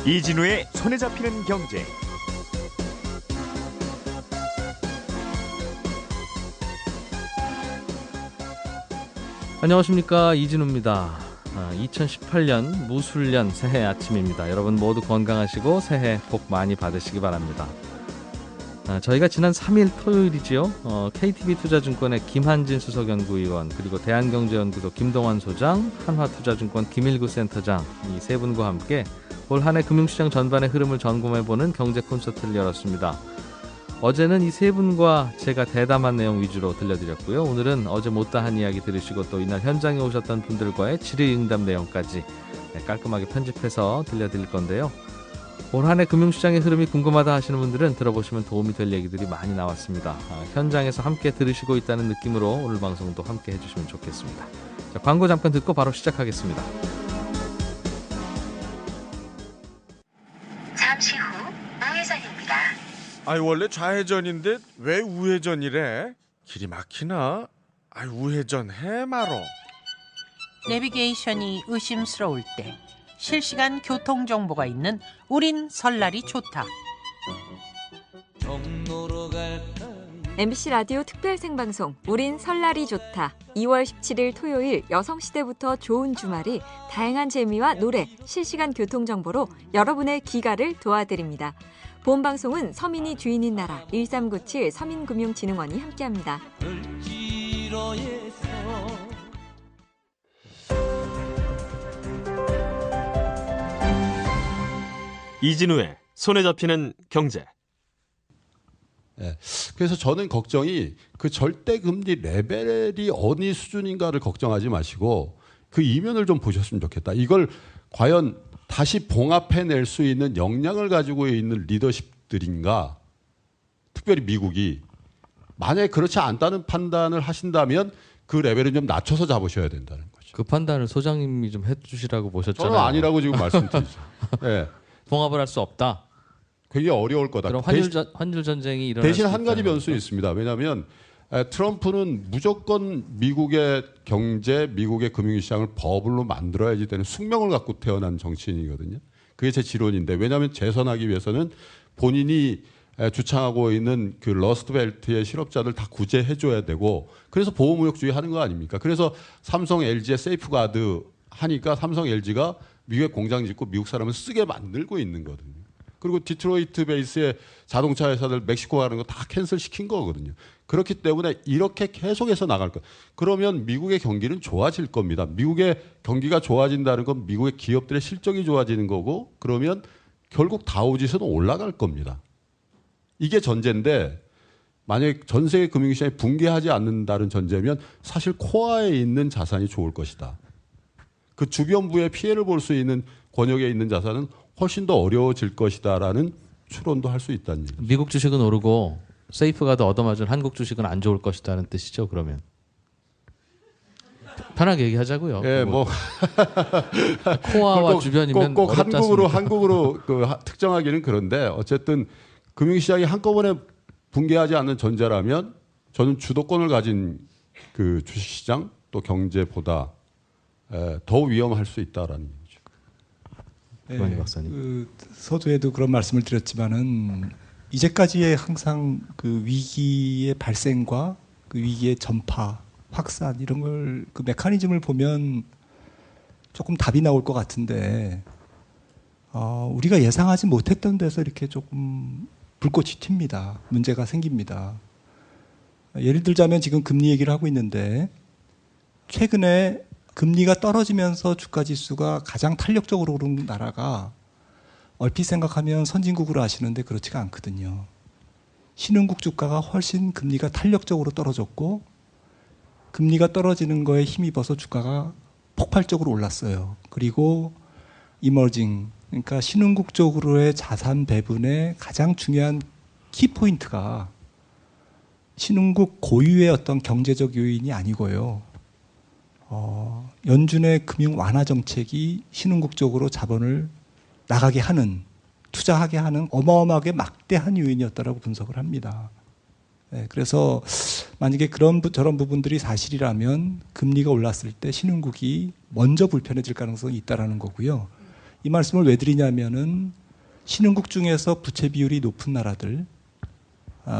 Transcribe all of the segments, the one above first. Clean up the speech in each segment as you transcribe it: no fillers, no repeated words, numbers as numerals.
이진우의 손에 잡히는 경제. 안녕하십니까, 이진우입니다. 2018년 무술년 새해 아침입니다. 여러분 모두 건강하시고 새해 복 많이 받으시기 바랍니다. 저희가 지난 3일 토요일이지요. KTB 투자증권의 김한진 수석연구위원, 그리고 대한경제연구소 김동환 소장, 한화투자증권 김일구 센터장, 이 세 분과 함께 올 한 해 금융시장 전반의 흐름을 점검해보는 경제 콘서트를 열었습니다. 어제는 이 세 분과 제가 대담한 내용 위주로 들려드렸고요. 오늘은 어제 못다한 이야기 들으시고 또 이날 현장에 오셨던 분들과의 질의응답 내용까지 깔끔하게 편집해서 들려드릴 건데요. 올 한 해 금융시장의 흐름이 궁금하다 하시는 분들은 들어보시면 도움이 될 얘기들이 많이 나왔습니다. 현장에서 함께 들으시고 있다는 느낌으로 오늘 방송도 함께 해주시면 좋겠습니다. 자, 광고 잠깐 듣고 바로 시작하겠습니다. 잠시 후 우회전입니다. 아이 원래 좌회전인데 왜 우회전이래? 길이 막히나? 아이 우회전 해 말어. 내비게이션이 의심스러울 때 실시간 교통정보가 있는 우린 설날이 좋다. MBC 라디오 특별 생방송 우린 설날이 좋다. 2월 17일 토요일 여성시대부터 좋은 주말이 다양한 재미와 노래, 실시간 교통정보로 여러분의 귀가를 도와드립니다. 본 방송은 서민이 주인인 나라 1397 서민금융진흥원이 함께합니다. 이진우의 손에 잡히는 경제. 네. 그래서 저는 걱정이 그 절대 금리 레벨이 어느 수준인가를 걱정하지 마시고 그 이면을 좀 보셨으면 좋겠다. 이걸 과연 다시 봉합해낼 수 있는 역량을 가지고 있는 리더십들인가? 특별히 미국이 만약에 그렇지 않다는 판단을 하신다면 그 레벨을 좀 낮춰서 잡으셔야 된다는 거죠. 그 판단을 소장님이 좀 해주시라고 보셨잖아요. 저는 아니라고 지금 말씀드리죠. 네. 봉합을 할 수 없다. 굉장히 어려울 거다. 그럼 환율 전쟁이 일어날 대신 수 한 가지 있다는 변수 거죠? 있습니다. 왜냐하면 트럼프는 무조건 미국의 경제, 미국의 금융시장을 버블로 만들어야지 되는 숙명을 갖고 태어난 정치인이거든요. 그게 제 지론인데, 왜냐하면 재선하기 위해서는 본인이 주창하고 있는 그 러스트벨트의 실업자들 다 구제해줘야 되고, 그래서 보호무역주의 하는 거 아닙니까? 그래서 삼성, LG의 세이프가드 하니까 삼성, LG가 미국에 공장 짓고 미국 사람을 쓰게 만들고 있는 거거든요. 그리고 디트로이트 베이스의 자동차 회사들 멕시코 가는 거 다 캔슬 시킨 거거든요. 그렇기 때문에 이렇게 계속해서 나갈 거. 그러면 미국의 경기는 좋아질 겁니다. 미국의 경기가 좋아진다는 건 미국의 기업들의 실적이 좋아지는 거고, 그러면 결국 다우지수는 올라갈 겁니다. 이게 전제인데, 만약에 전 세계 금융시장이 붕괴하지 않는다는 전제면 사실 코어에 있는 자산이 좋을 것이다. 그 주변부의 피해를 볼 수 있는 권역에 있는 자산은 훨씬 더 어려워질 것이다라는 추론도 할 수 있다는 얘기죠. 미국 주식은 오르고 세이프가드 얻어맞은 한국 주식은 안 좋을 것이다는 뜻이죠. 그러면 편하게 얘기하자고요. 예, 뭐 코어와 주변이면 꼭 어렵지 한국으로 그 특정하기는 그런데, 어쨌든 금융시장이 한꺼번에 붕괴하지 않는 전제라면 저는 주도권을 가진 그 주식시장 또 경제보다 더 위험할 수 있다라는 얘기죠. 김한희 박사님. 그 서두에도 그런 말씀을 드렸지만은 이제까지의 항상 그 위기의 발생과 그 위기의 전파, 확산 이런 걸 그 메커니즘을 보면 조금 답이 나올 것 같은데, 우리가 예상하지 못했던 데서 이렇게 조금 불꽃이 튑니다. 문제가 생깁니다. 예를 들자면 지금 금리 얘기를 하고 있는데, 최근에 금리가 떨어지면서 주가 지수가 가장 탄력적으로 오른 나라가 얼핏 생각하면 선진국으로 아시는데 그렇지가 않거든요. 신흥국 주가가 훨씬 금리가 탄력적으로 떨어졌고, 금리가 떨어지는 거에 힘입어서 주가가 폭발적으로 올랐어요. 그리고 이머징, 그러니까 신흥국 쪽으로의 자산 배분의 가장 중요한 키포인트가 신흥국 고유의 어떤 경제적 요인이 아니고요. 연준의 금융 완화 정책이 신흥국 쪽으로 자본을 나가게 하는, 투자하게 하는 어마어마하게 막대한 요인이었다라고 분석을 합니다. 네, 그래서 만약에 저런 부분들이 사실이라면 금리가 올랐을 때 신흥국이 먼저 불편해질 가능성이 있다라는 거고요. 이 말씀을 왜 드리냐면은 신흥국 중에서 부채 비율이 높은 나라들,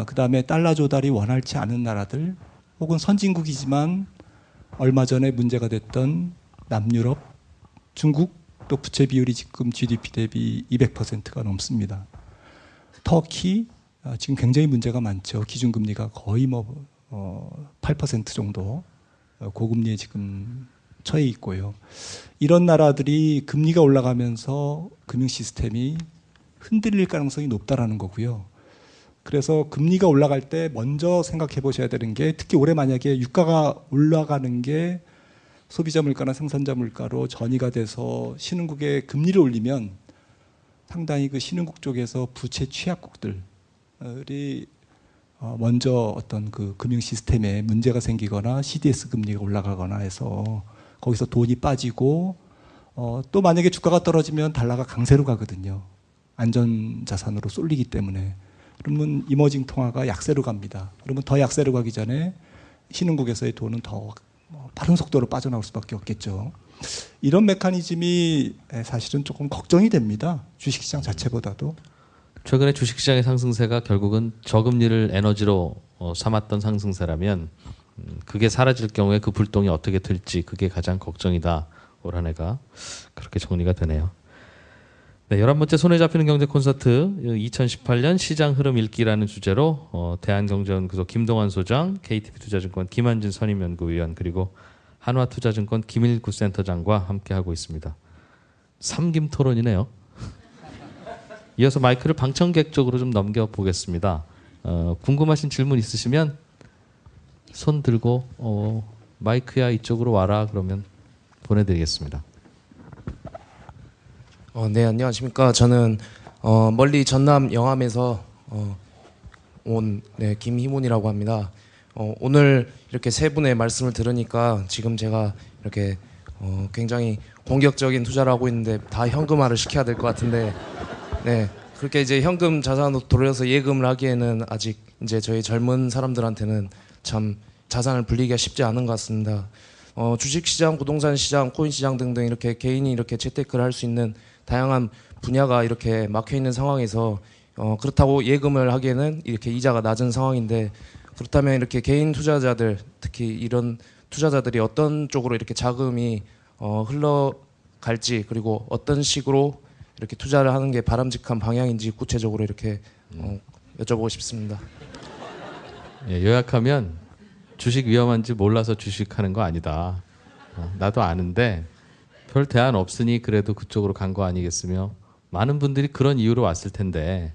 그다음에 달러 조달이 원활치 않은 나라들, 혹은 선진국이지만 얼마 전에 문제가 됐던 남유럽, 중국 또 부채 비율이 지금 GDP 대비 200%가 넘습니다. 터키 지금 굉장히 문제가 많죠. 기준금리가 거의 8% 정도 고금리에 지금 처해 있고요. 이런 나라들이 금리가 올라가면서 금융 시스템이 흔들릴 가능성이 높다라는 거고요. 그래서 금리가 올라갈 때 먼저 생각해 보셔야 되는 게, 특히 올해 만약에 유가가 올라가는 게 소비자 물가나 생산자 물가로 전이가 돼서 신흥국의 금리를 올리면 상당히 그 신흥국 쪽에서 부채 취약국들이 먼저 어떤 그 금융 시스템에 문제가 생기거나 CDS 금리가 올라가거나 해서 거기서 돈이 빠지고, 또 만약에 주가가 떨어지면 달러가 강세로 가거든요. 안전 자산으로 쏠리기 때문에. 그러면 이머징 통화가 약세로 갑니다. 그러면 더 약세로 가기 전에 신흥국에서의 돈은 더 빠른 속도로 빠져나올 수밖에 없겠죠. 이런 메커니즘이 사실은 조금 걱정이 됩니다. 주식시장 자체보다도. 최근에 주식시장의 상승세가 결국은 저금리를 에너지로 삼았던 상승세라면 그게 사라질 경우에 그 불똥이 어떻게 될지, 그게 가장 걱정이다. 올 한 해가 그렇게 정리가 되네요. 네, 11번째 손에 잡히는 경제 콘서트 2018년 시장 흐름 읽기라는 주제로 대한경제연구소 김동환 소장, KTB투자증권 김한진 선임연구위원, 그리고 한화투자증권 김일구 센터장과 함께하고 있습니다. 삼김 토론이네요. 이어서 마이크를 방청객 쪽으로 좀 넘겨보겠습니다. 궁금하신 질문 있으시면 손 들고 마이크야 이쪽으로 와라 그러면 보내드리겠습니다. 네, 안녕하십니까. 저는 멀리 전남 영암에서 온 김희문이라고 합니다. 오늘 이렇게 세 분의 말씀을 들으니까 지금 제가 이렇게 굉장히 공격적인 투자를 하고 있는데 다 현금화를 시켜야 될 것 같은데, 네, 그렇게 이제 현금 자산으로 돌려서 예금을 하기에는 아직 이제 저희 젊은 사람들한테는 참 자산을 불리기가 쉽지 않은 것 같습니다. 주식시장, 부동산 시장, 코인 시장 등등 이렇게 개인이 이렇게 재테크를 할 수 있는 다양한 분야가 이렇게 막혀 있는 상황에서 그렇다고 예금을 하기에는 이렇게 이자가 낮은 상황인데, 그렇다면 이렇게 개인 투자자들, 특히 이런 투자자들이 어떤 쪽으로 이렇게 자금이 흘러갈지, 그리고 어떤 식으로 이렇게 투자를 하는 게 바람직한 방향인지 구체적으로 이렇게 여쭤보고 싶습니다. 예, 요약하면 주식 위험한지 몰라서 주식하는 거 아니다. 나도 아는데 별 대안 없으니 그래도 그쪽으로 간 거 아니겠으며, 많은 분들이 그런 이유로 왔을 텐데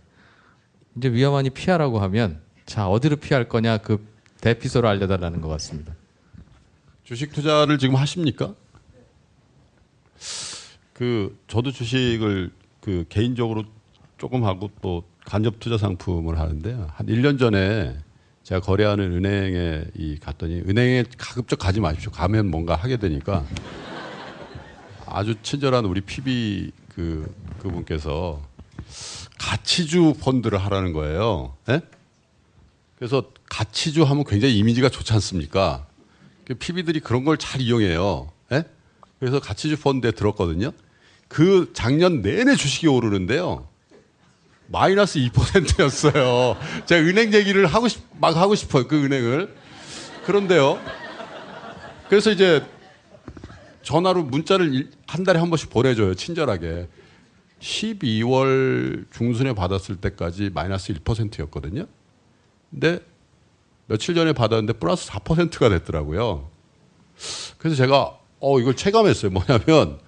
이제 위험하니 피하라고 하면 자 어디로 피할 거냐, 그 대피소를 알려달라는 것 같습니다. 주식 투자를 지금 하십니까? 저도 주식을 개인적으로 조금 하고 또 간접 투자 상품을 하는데요. 한 1년 전에 제가 거래하는 은행에 갔더니, 은행에 가급적 가지 마십시오. 가면 뭔가 하게 되니까 아주 친절한 우리 PB 그분께서 가치주 펀드를 하라는 거예요. 네? 그래서 가치주 하면 굉장히 이미지가 좋지 않습니까? PB들이 그런 걸 잘 이용해요. 네? 그래서 가치주 펀드에 들었거든요. 그 작년 내내 주식이 오르는데요. 마이너스 2%였어요. 제가 은행 얘기를 막 하고 싶어요. 그 은행을. 그런데요. 그래서 이제 전화로 문자를 한 달에 한 번씩 보내줘요. 친절하게. 12월 중순에 받았을 때까지 마이너스 1%였거든요. 근데 며칠 전에 받았는데 플러스 4%가 됐더라고요. 그래서 제가 이걸 체감했어요. 뭐냐면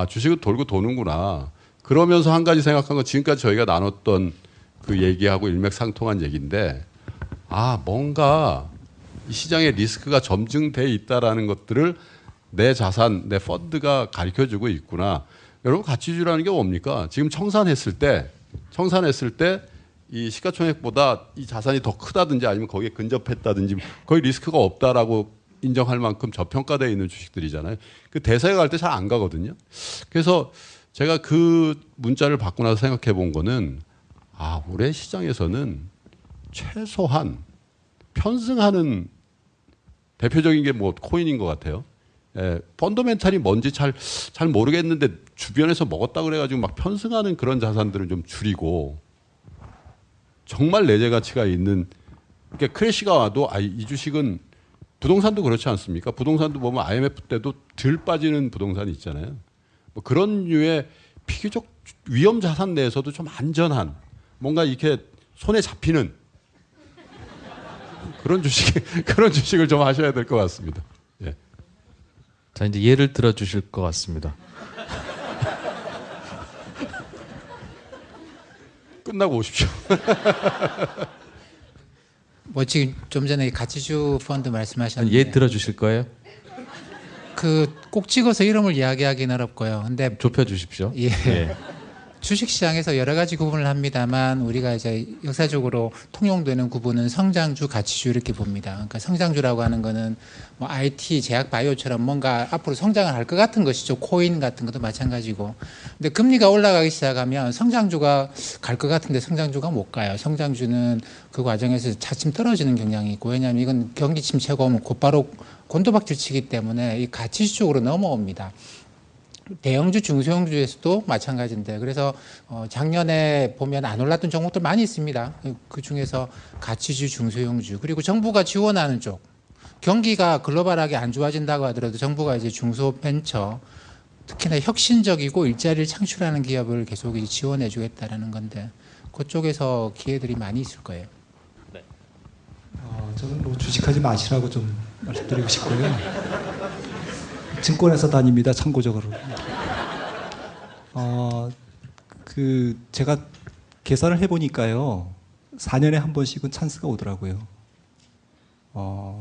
주식은 돌고 도는구나. 그러면서 한 가지 생각한 건, 지금까지 저희가 나눴던 그 얘기하고 일맥상통한 얘기인데, 뭔가 이 시장에 리스크가 점증돼 있다라는 것들을 내 자산, 내 펀드가 가르쳐주고 있구나. 여러분, 가치주라는 게 뭡니까? 지금 청산했을 때 이 시가총액보다 이 자산이 더 크다든지 아니면 거기에 근접했다든지 거의 리스크가 없다라고 인정할 만큼 저평가되어 있는 주식들이잖아요. 그 대세가 갈 때 잘 안 가거든요. 그래서 제가 그 문자를 받고 나서 생각해 본 거는, 올해 시장에서는 최소한 편승하는 대표적인 게 코인인 것 같아요. 펀더멘탈이 뭔지 잘 모르겠는데 주변에서 먹었다 그래가지고 막 편승하는 그런 자산들을 좀 줄이고 정말 내재 가치가 있는 그러니까 크래시가 와도 이 주식은 부동산도 그렇지 않습니까? 부동산도 보면 IMF 때도 덜 빠지는 부동산이 있잖아요. 뭐 그런 류의 비교적 위험 자산 내에서도 좀 안전한 뭔가 이렇게 손에 잡히는 그런 주식을 좀 하셔야 될 것 같습니다. 예. 자, 이제 예를 들어 주실 것 같습니다. 끝나고 오십시오. 뭐 지금 좀 전에 가치주 펀드 말씀하셨는데 예 들어 주실 거예요? 그 꼭 찍어서 이름을 이야기하기는 어렵고요. 근데 좁혀 주십시오. 예. 예. 주식시장에서 여러 가지 구분을 합니다만 우리가 이제 역사적으로 통용되는 구분은 성장주, 가치주 이렇게 봅니다. 그러니까 성장주라고 하는 거는 뭐 IT, 제약, 바이오처럼 뭔가 앞으로 성장을 할 것 같은 것이죠. 코인 같은 것도 마찬가지고. 근데 금리가 올라가기 시작하면 성장주가 갈 것 같은데 성장주가 못 가요. 성장주는 그 과정에서 차츰 떨어지는 경향이 있고 왜냐하면 이건 경기 침체가 오면 곧바로 곤도박질 치기 때문에 이 가치주 쪽으로 넘어옵니다. 대형주, 중소형주에서도 마찬가지인데 그래서 작년에 보면 안 올랐던 종목들 많이 있습니다. 그 중에서 가치주, 중소형주 그리고 정부가 지원하는 쪽 경기가 글로벌하게 안 좋아진다고 하더라도 정부가 이제 중소벤처 특히나 혁신적이고 일자리를 창출하는 기업을 계속 지원해 주겠다라는 건데 그쪽에서 기회들이 많이 있을 거예요. 네. 저는 뭐 주식하지 마시라고 좀 말씀드리고 싶고요. 증권회사 다닙니다. 참고적으로. 제가 계산을 해보니까요. 4년에 한 번씩은 찬스가 오더라고요.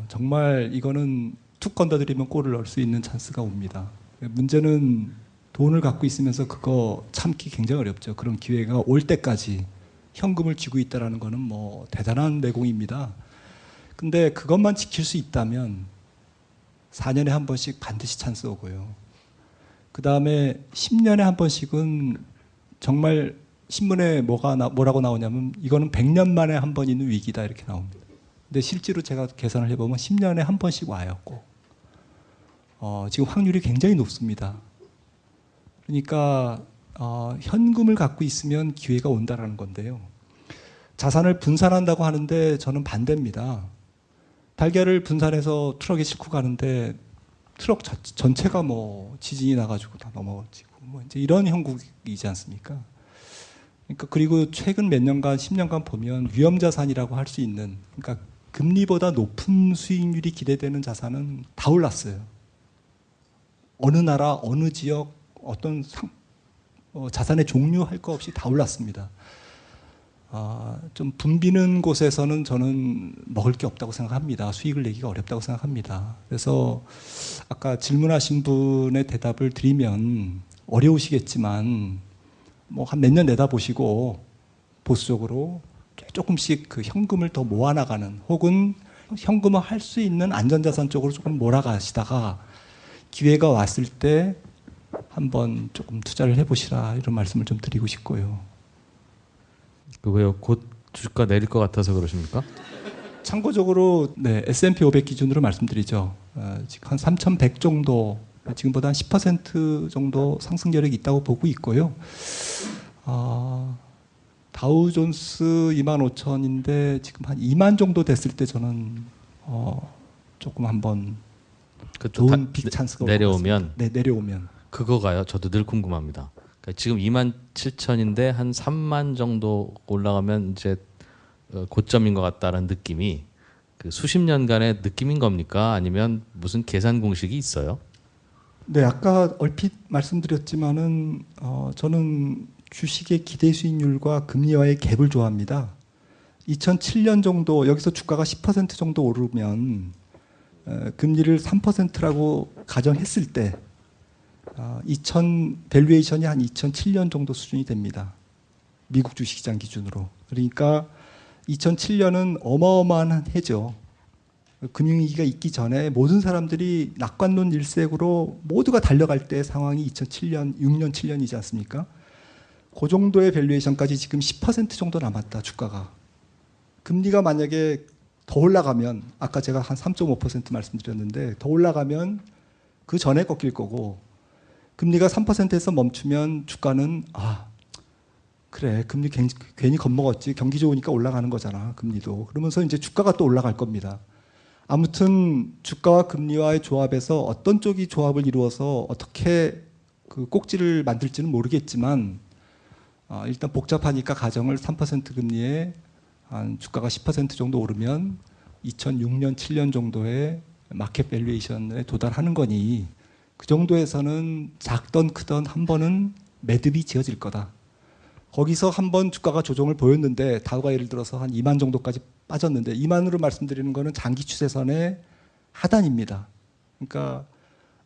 정말 이거는 툭 건드리면 골을 넣을 수 있는 찬스가 옵니다. 문제는 돈을 갖고 있으면서 그거 참기 굉장히 어렵죠. 그런 기회가 올 때까지 현금을 쥐고 있다는 거는 뭐 대단한 내공입니다. 근데 그것만 지킬 수 있다면 4년에 한 번씩 반드시 찬스 오고요. 그 다음에 10년에 한 번씩은 정말 신문에 뭐라고 나오냐면 이거는 100년 만에 한 번 있는 위기다 이렇게 나옵니다. 근데 실제로 제가 계산을 해보면 10년에 한 번씩 와요. 꼭. 지금 확률이 굉장히 높습니다. 그러니까 현금을 갖고 있으면 기회가 온다라는 건데요. 자산을 분산한다고 하는데 저는 반대입니다. 달걀을 분산해서 트럭에 싣고 가는데 트럭 전체가 뭐 지진이 나가지고 다 넘어지고 뭐 이제 이런 형국이지 않습니까? 그러니까 그리고 최근 몇 년간 10년간 보면 위험자산이라고 할 수 있는 그러니까 금리보다 높은 수익률이 기대되는 자산은 다 올랐어요. 어느 나라, 어느 지역, 어떤 자산의 종류 할 거 없이 다 올랐습니다. 좀 붐비는 곳에서는 저는 먹을 게 없다고 생각합니다. 수익을 내기가 어렵다고 생각합니다. 그래서 아까 질문하신 분의 대답을 드리면 어려우시겠지만 뭐 한 몇 년 내다보시고 보수적으로 조금씩 그 현금을 더 모아나가는 혹은 현금을 할 수 있는 안전자산 쪽으로 조금 몰아가시다가 기회가 왔을 때 한번 조금 투자를 해보시라 이런 말씀을 좀 드리고 싶고요. 왜요? 곧 주가 내릴 것 같아서 그러십니까? 참고적으로 S&P 500 기준으로 말씀드리죠. 지금 한 3,100 정도, 지금보다 한 10% 정도 상승 여력이 있다고 보고 있고요. 다우존스 25,000인데 지금 한 2만 정도 됐을 때 저는 조금 한번 좋은 빅 찬스가 내려오면 내려오면 그거가요. 저도 늘 궁금합니다. 그러니까 지금 27,000인데 한 3만 정도 올라가면 이제 고점인 것 같다는 느낌이 그 수십 년간의 느낌인 겁니까? 아니면 무슨 계산 공식이 있어요? 네, 아까 얼핏 말씀드렸지만은 저는 주식의 기대 수익률과 금리와의 갭을 좋아합니다. 2007년 정도 여기서 주가가 10% 정도 오르면 금리를 3%라고 가정했을 때 밸류에이션이 한 2007년 정도 수준이 됩니다. 미국 주식시장 기준으로. 그러니까 2007년은 어마어마한 해죠. 금융위기가 있기 전에 모든 사람들이 낙관론 일색으로 모두가 달려갈 때 상황이 2007년, 6년, 7년이지 않습니까? 그 정도의 밸류에이션까지 지금 10% 정도 남았다, 주가가. 금리가 만약에 더 올라가면, 아까 제가 한 3.5% 말씀드렸는데, 더 올라가면 그 전에 꺾일 거고 금리가 3%에서 멈추면 주가는 그래 금리 괜히 겁먹었지 경기 좋으니까 올라가는 거잖아 금리도 그러면서 이제 주가가 또 올라갈 겁니다. 아무튼 주가와 금리와의 조합에서 어떤 쪽이 조합을 이루어서 어떻게 그 꼭지를 만들지는 모르겠지만 일단 복잡하니까 가정을 3% 금리에 한 주가가 10% 정도 오르면 2006년 7년 정도의 마켓 밸류에이션에 도달하는 거니 그 정도에서는 작던 크던 한 번은 매듭이 지어질 거다. 거기서 한 번 주가가 조정을 보였는데 다우가 예를 들어서 한 2만 정도까지 빠졌는데 2만으로 말씀드리는 거는 장기 추세선의 하단입니다. 그러니까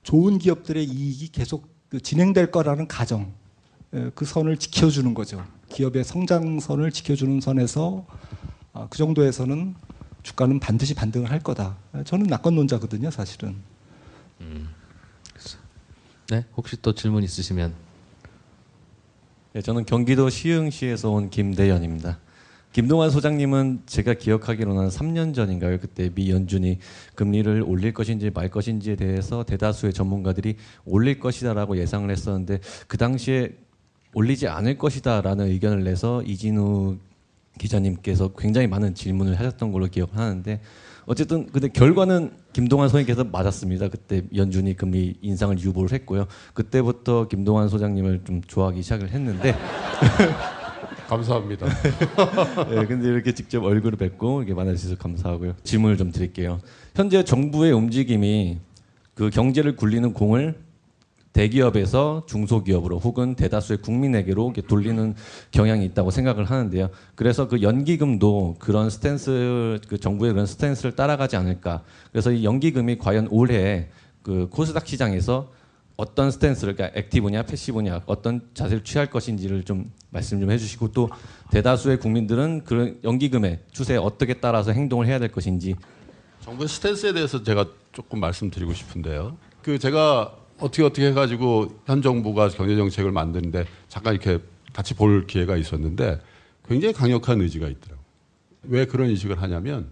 좋은 기업들의 이익이 계속 진행될 거라는 가정 그 선을 지켜주는 거죠. 기업의 성장선을 지켜주는 선에서 그 정도에서는 주가는 반드시 반등을 할 거다. 저는 낙관론자거든요, 사실은. 네, 혹시 또 질문 있으시면. 네, 저는 경기도 시흥시에서 온 김대현입니다. 김동완 소장님은 제가 기억하기로는 3년 전인가요? 그때 미 연준이 금리를 올릴 것인지 말 것인지에 대해서 대다수의 전문가들이 올릴 것이다라고 예상을 했었는데 그 당시에 올리지 않을 것이다라는 의견을 내서 이진우 기자님께서 굉장히 많은 질문을 하셨던 걸로 기억하는데 어쨌든 근데 결과는 김동완 소장님께서 맞았습니다. 그때 연준이 금리 인상을 유보를 했고요. 그때부터 김동완 소장님을 좀 좋아하기 시작을 했는데 감사합니다. 네, 근데 이렇게 직접 얼굴을 뵙고 이렇게 만나주셔서 감사하고요. 질문을 좀 드릴게요. 현재 정부의 움직임이 그 경제를 굴리는 공을 대기업에서 중소기업으로 혹은 대다수의 국민에게로 이렇게 돌리는 경향이 있다고 생각을 하는데요. 그래서 그 연기금도 그런 스탠스, 그 정부의 그런 스탠스를 따라가지 않을까. 그래서 이 연기금이 과연 올해 그 코스닥 시장에서 어떤 스탠스를, 그러니까 액티브냐 패시브냐 어떤 자세를 취할 것인지를 좀 말씀 좀 해주시고 또 대다수의 국민들은 그런 연기금의 추세에 어떻게 따라서 행동을 해야 될 것인지. 정부의 스탠스에 대해서 제가 조금 말씀드리고 싶은데요. 그 제가 어떻게 해가지고 현 정부가 경제 정책을 만드는데 잠깐 이렇게 같이 볼 기회가 있었는데 굉장히 강력한 의지가 있더라고요. 왜 그런 인식을 하냐면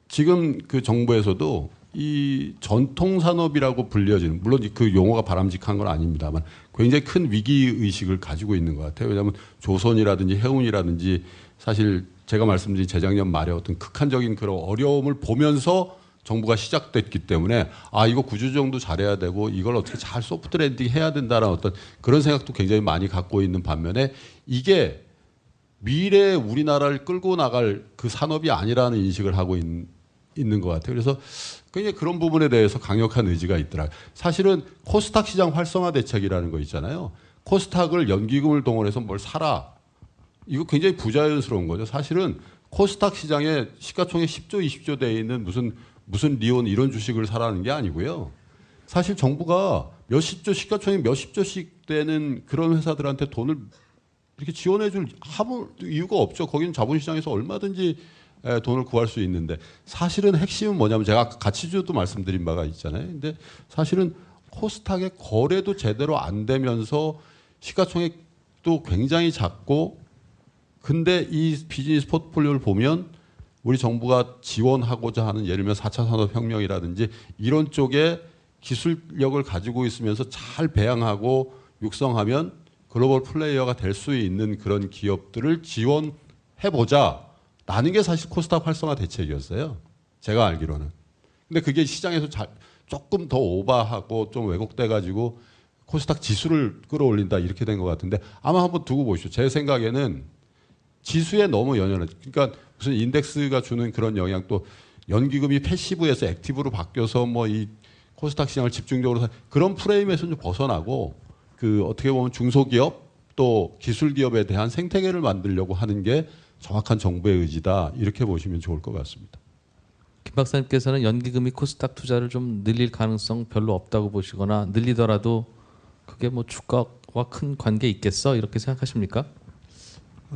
지금 그 정부에서도 이 전통 산업이라고 불려지는, 물론 그 용어가 바람직한 건 아닙니다만 굉장히 큰 위기 의식을 가지고 있는 것 같아요. 왜냐하면 조선이라든지 해운이라든지 사실 제가 말씀드린 재작년 말에 어떤 극한적인 그런 어려움을 보면서 정부가 시작됐기 때문에 이거 구조조정도 잘해야 되고 이걸 어떻게 잘 소프트 랜딩 해야 된다는 어떤 그런 생각도 굉장히 많이 갖고 있는 반면에 이게 미래에 우리나라를 끌고 나갈 그 산업이 아니라는 인식을 하고 있는 것 같아요. 그래서 굉장히 그런 부분에 대해서 강력한 의지가 있더라고요. 사실은 코스닥 시장 활성화 대책이라는 거 있잖아요. 코스닥을 연기금을 동원해서 뭘 사라. 이거 굉장히 부자연스러운 거죠. 사실은 코스닥 시장에 시가총액 10조, 20조 되어 있는 무슨 리온 이런 주식을 사라는 게 아니고요. 사실 정부가 몇십조 시가총액 몇십조씩 되는 그런 회사들한테 돈을 이렇게 지원해줄 아무 이유가 없죠. 거기는 자본시장에서 얼마든지 돈을 구할 수 있는데 사실은 핵심은 뭐냐면 제가 아까 가치주도 말씀드린 바가 있잖아요. 근데 사실은 코스닥의 거래도 제대로 안 되면서 시가총액도 굉장히 작고 근데 이 비즈니스 포트폴리오를 보면 우리 정부가 지원하고자 하는 예를 들면 4차 산업혁명이라든지 이런 쪽에 기술력을 가지고 있으면서 잘 배양하고 육성하면 글로벌 플레이어가 될 수 있는 그런 기업들을 지원해보자 라는 게 사실 코스닥 활성화 대책이었어요. 제가 알기로는. 근데 그게 시장에서 조금 더 오버하고 좀 왜곡돼가지고 코스닥 지수를 끌어올린다 이렇게 된 것 같은데 아마 한번 두고 보시죠. 제 생각에는 지수에 너무 연연해. 그러니까 무슨 인덱스가 주는 그런 영향 또 연기금이 패시브에서 액티브로 바뀌어서 뭐 이 코스닥 시장을 집중적으로 그런 프레임에서 좀 벗어나고 그 어떻게 보면 중소기업 또 기술기업에 대한 생태계를 만들려고 하는 게 정확한 정부의 의지다 이렇게 보시면 좋을 것 같습니다. 김 박사님께서는 연기금이 코스닥 투자를 좀 늘릴 가능성 별로 없다고 보시거나 늘리더라도 그게 뭐 주가와 큰 관계 있겠어 이렇게 생각하십니까?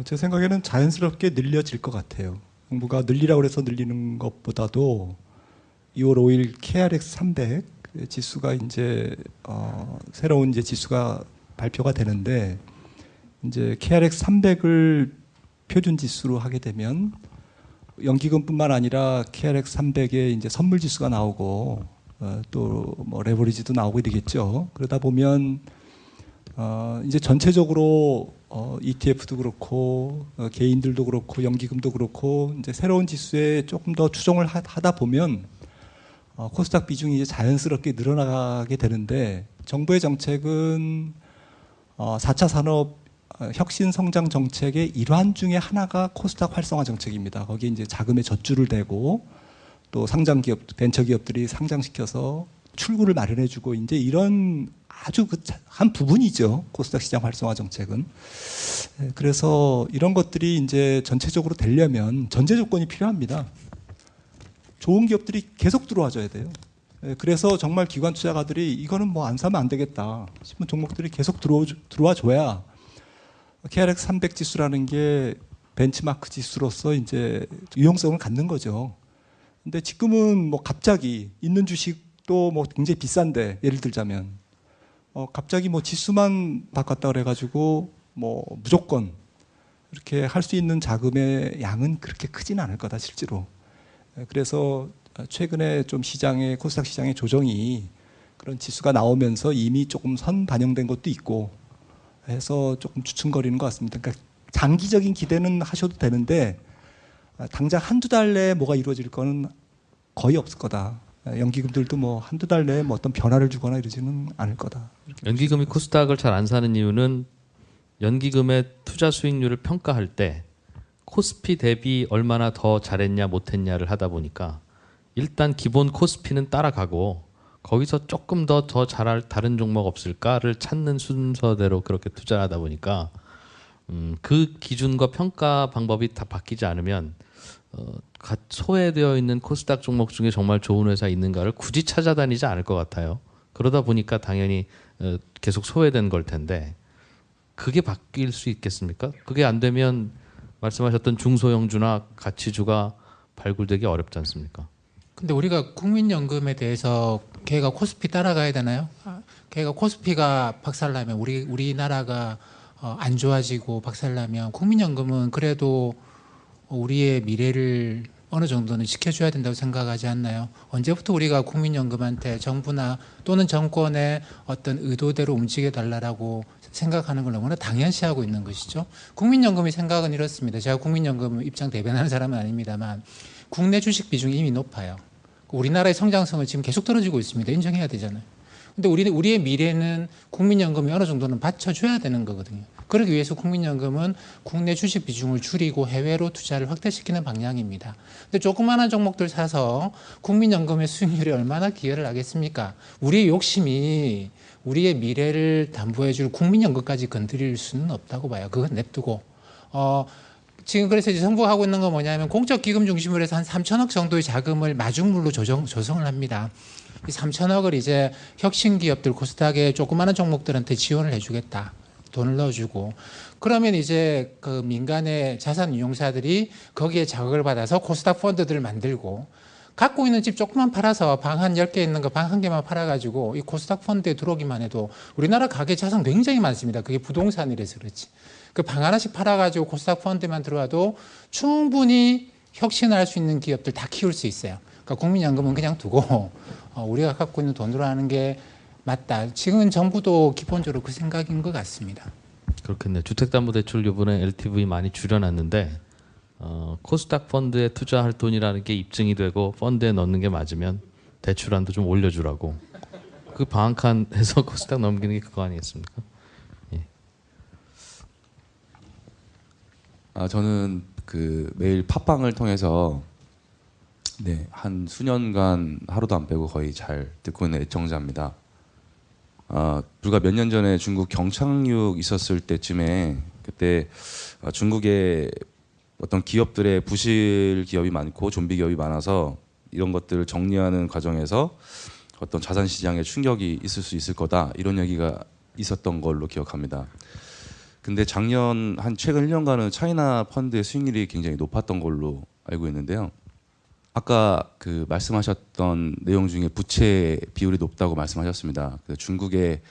제 생각에는 자연스럽게 늘려질 것 같아요. 정부가 늘리라고 해서 늘리는 것보다도 2월 5일 KRX 300 지수가 이제 새로운 이제 지수가 발표가 되는데 이제 KRX 300을 표준 지수로 하게 되면 연기금뿐만 아니라 KRX 300에 이제 선물 지수가 나오고 또 뭐 레버리지도 나오게 되겠죠. 그러다 보면 이제 전체적으로 ETF도 그렇고 개인들도 그렇고 연기금도 그렇고 이제 새로운 지수에 조금 더 추종을 하다 보면 코스닥 비중이 이제 자연스럽게 늘어나게 되는데 정부의 정책은 4차 산업 혁신 성장 정책의 일환 중에 하나가 코스닥 활성화 정책입니다. 거기에 이제 자금의 젖줄을 대고 또 상장 기업, 벤처 기업들이 상장시켜서 출구를 마련해주고 이제 이런 아주 한 부분이죠. 코스닥 시장 활성화 정책은. 그래서 이런 것들이 이제 전체적으로 되려면 전제 조건이 필요합니다. 좋은 기업들이 계속 들어와줘야 돼요. 그래서 정말 기관 투자가들이 이거는 뭐 안 사면 안 되겠다 싶은 종목들이 계속 들어와 줘야 KRX 300 지수라는 게 벤치마크 지수로서 이제 유용성을 갖는 거죠. 근데 지금은 뭐 갑자기 있는 주식도 뭐 굉장히 비싼데 예를 들자면 갑자기 뭐 지수만 바꿨다 그래가지고 뭐 무조건 이렇게 할 수 있는 자금의 양은 그렇게 크지는 않을 거다 실제로. 그래서 최근에 좀 시장의 코스닥 시장의 조정이 그런 지수가 나오면서 이미 조금 선 반영된 것도 있고 해서 조금 주춤거리는 것 같습니다. 그러니까 장기적인 기대는 하셔도 되는데 당장 한두 달 내에 뭐가 이루어질 거는 거의 없을 거다. 연기금들도 뭐 한두 달 내에 뭐 어떤 변화를 주거나 이러지는 않을 거다. 연기금이 코스닥을 잘 안 사는 이유는 연기금의 투자 수익률을 평가할 때 코스피 대비 얼마나 더 잘했냐 못했냐를 하다 보니까 일단 기본 코스피는 따라가고 거기서 조금 더 잘할 다른 종목 없을까를 찾는 순서대로 그렇게 투자하다 보니까 그 기준과 평가 방법이 다 바뀌지 않으면 소외되어 있는 코스닥 종목 중에 정말 좋은 회사 있는가를 굳이 찾아다니지 않을 것 같아요. 그러다 보니까 당연히 계속 소외된 걸 텐데 그게 바뀔 수 있겠습니까? 그게 안 되면 말씀하셨던 중소형주나 가치주가 발굴되기 어렵지 않습니까? 근데 우리가 국민연금에 대해서 걔가 코스피 따라가야 되나요? 걔가 코스피가 박살나면 우리나라가 안 좋아지고 박살나면 국민연금은 그래도 우리의 미래를 어느 정도는 지켜줘야 된다고 생각하지 않나요? 언제부터 우리가 국민연금한테 정부나 또는 정권의 어떤 의도대로 움직여달라고 생각하는 걸 너무나 당연시하고 있는 것이죠. 국민연금의 생각은 이렇습니다. 제가 국민연금 입장 대변하는 사람은 아닙니다만 국내 주식 비중이 이미 높아요. 우리나라의 성장성은 지금 계속 떨어지고 있습니다. 인정해야 되잖아요. 근데 우리의 미래는 국민연금이 어느 정도는 받쳐줘야 되는 거거든요. 그러기 위해서 국민연금은 국내 주식 비중을 줄이고 해외로 투자를 확대시키는 방향입니다. 근데 조그마한 종목들 사서 국민연금의 수익률이 얼마나 기여를 하겠습니까? 우리의 욕심이 우리의 미래를 담보해줄 국민연금까지 건드릴 수는 없다고 봐요. 그건 냅두고. 지금 그래서 이제 정부가 하고 있는 건 뭐냐면 공적 기금 중심으로 해서 한 3천억 정도의 자금을 마중물로 조성을 합니다. 이 3천억을 이제 혁신 기업들 코스닥의 조그마한 종목들한테 지원을 해주겠다. 돈을 넣어주고 그러면 이제 그 민간의 자산 운용사들이 거기에 자극을 받아서 코스닥 펀드들을 만들고 갖고 있는 집 조금만 팔아서 방 한 10개 있는 거 방 한 개만 팔아가지고 이 코스닥 펀드에 들어오기만 해도 우리나라 가계 자산 굉장히 많습니다. 그게 부동산이라서 그렇지. 그 방 하나씩 팔아가지고 코스닥 펀드만 들어와도 충분히 혁신할 수 있는 기업들 다 키울 수 있어요. 그러니까 국민연금은 그냥 두고 우리가 갖고 있는 돈으로 하는 게 맞다. 지금 정부도 기본적으로 그 생각인 것 같습니다. 그렇겠네요. 주택담보대출 이번에 LTV 많이 줄여놨는데 코스닥 펀드에 투자할 돈이라는 게 입증이 되고 펀드에 넣는 게 맞으면 대출한도 좀 올려주라고. 그 방 한 칸 해서 코스닥 넘기는 게 그거 아니겠습니까? 예. 저는 그 매일 팟빵을 통해서 한 수년간 하루도 안 빼고 거의 잘 듣고 있는 애청자입니다. 불과 몇 년 전에 중국 경착륙 있었을 때쯤에 그때 중국에 어떤 기업들의 부실 기업이 많고 좀비 기업이 많아서 이런 것들을 정리하는 과정에서 어떤 자산 시장에 충격이 있을 수 있을 거다 이런 얘기가 있었던 걸로 기억합니다. 근데 작년 최근 1년간은 차이나 펀드의 수익률이 굉장히 높았던 걸로 알고 있는데요. 아까 그 말씀하셨던 내용 중에 부채 비율이 높다고 말씀하셨습니다. 중국의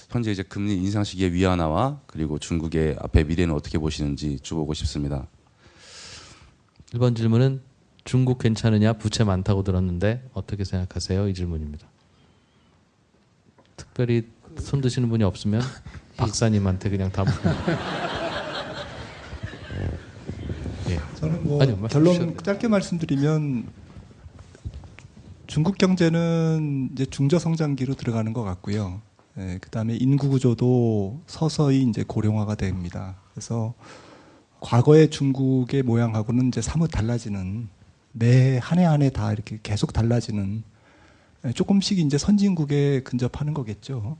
현재 이제 금리 인상 시기의 위안화와 그리고 중국의 앞에 미래는 어떻게 보시는지 여쭤보고 싶습니다. 1번 질문은 중국 괜찮으냐 부채 많다고 들었는데 어떻게 생각하세요? 이 질문입니다. 특별히 손 드시는 분이 없으면 박사님한테 그냥 다 예. 저는 뭐 아니요, 결론 짧게 말씀드리면 중국 경제는 이제 중저 성장기로 들어가는 것 같고요. 예, 그다음에 인구 구조도 서서히 이제 고령화가 됩니다. 그래서 과거의 중국의 모양하고는 이제 사뭇 달라지는, 매 한 해 한 해 다 이렇게 계속 달라지는, 조금씩 이제 선진국에 근접하는 거겠죠.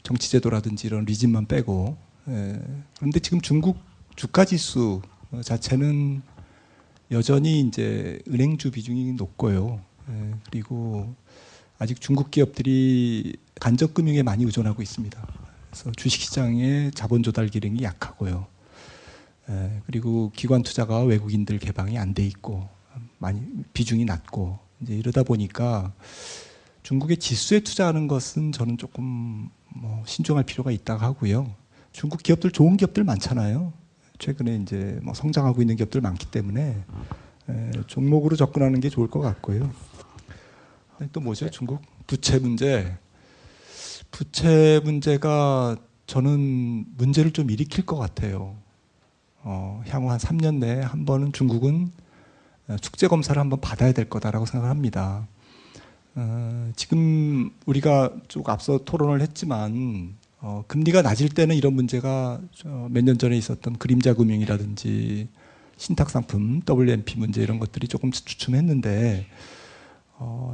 정치 제도라든지 이런 리즘만 빼고. 그런데 지금 중국 주가 지수 자체는 여전히 이제 은행주 비중이 높고요. 그리고 아직 중국 기업들이 간접 금융에 많이 의존하고 있습니다. 그래서 주식시장의 자본 조달 기능이 약하고요. 그리고 기관 투자가 외국인들 개방이 안 돼 있고 많이 비중이 낮고, 이제 이러다 보니까 중국의 지수에 투자하는 것은 저는 조금 뭐 신중할 필요가 있다고 하고요. 중국 기업들 좋은 기업들 많잖아요. 최근에 이제 뭐 성장하고 있는 기업들 많기 때문에 종목으로 접근하는 게 좋을 것 같고요. 또 뭐죠? 중국 부채 문제. 부채 문제가 저는 문제를 좀 일으킬 것 같아요. 향후 한 3년 내에 한 번은 중국은 축제 검사를 한번 받아야 될 거다라고 생각합니다. 지금 우리가 쭉 앞서 토론을 했지만 금리가 낮을 때는 이런 문제가 몇 년 전에 있었던 그림자 금융이라든지 신탁 상품, WMP 문제 이런 것들이 조금 주춤했는데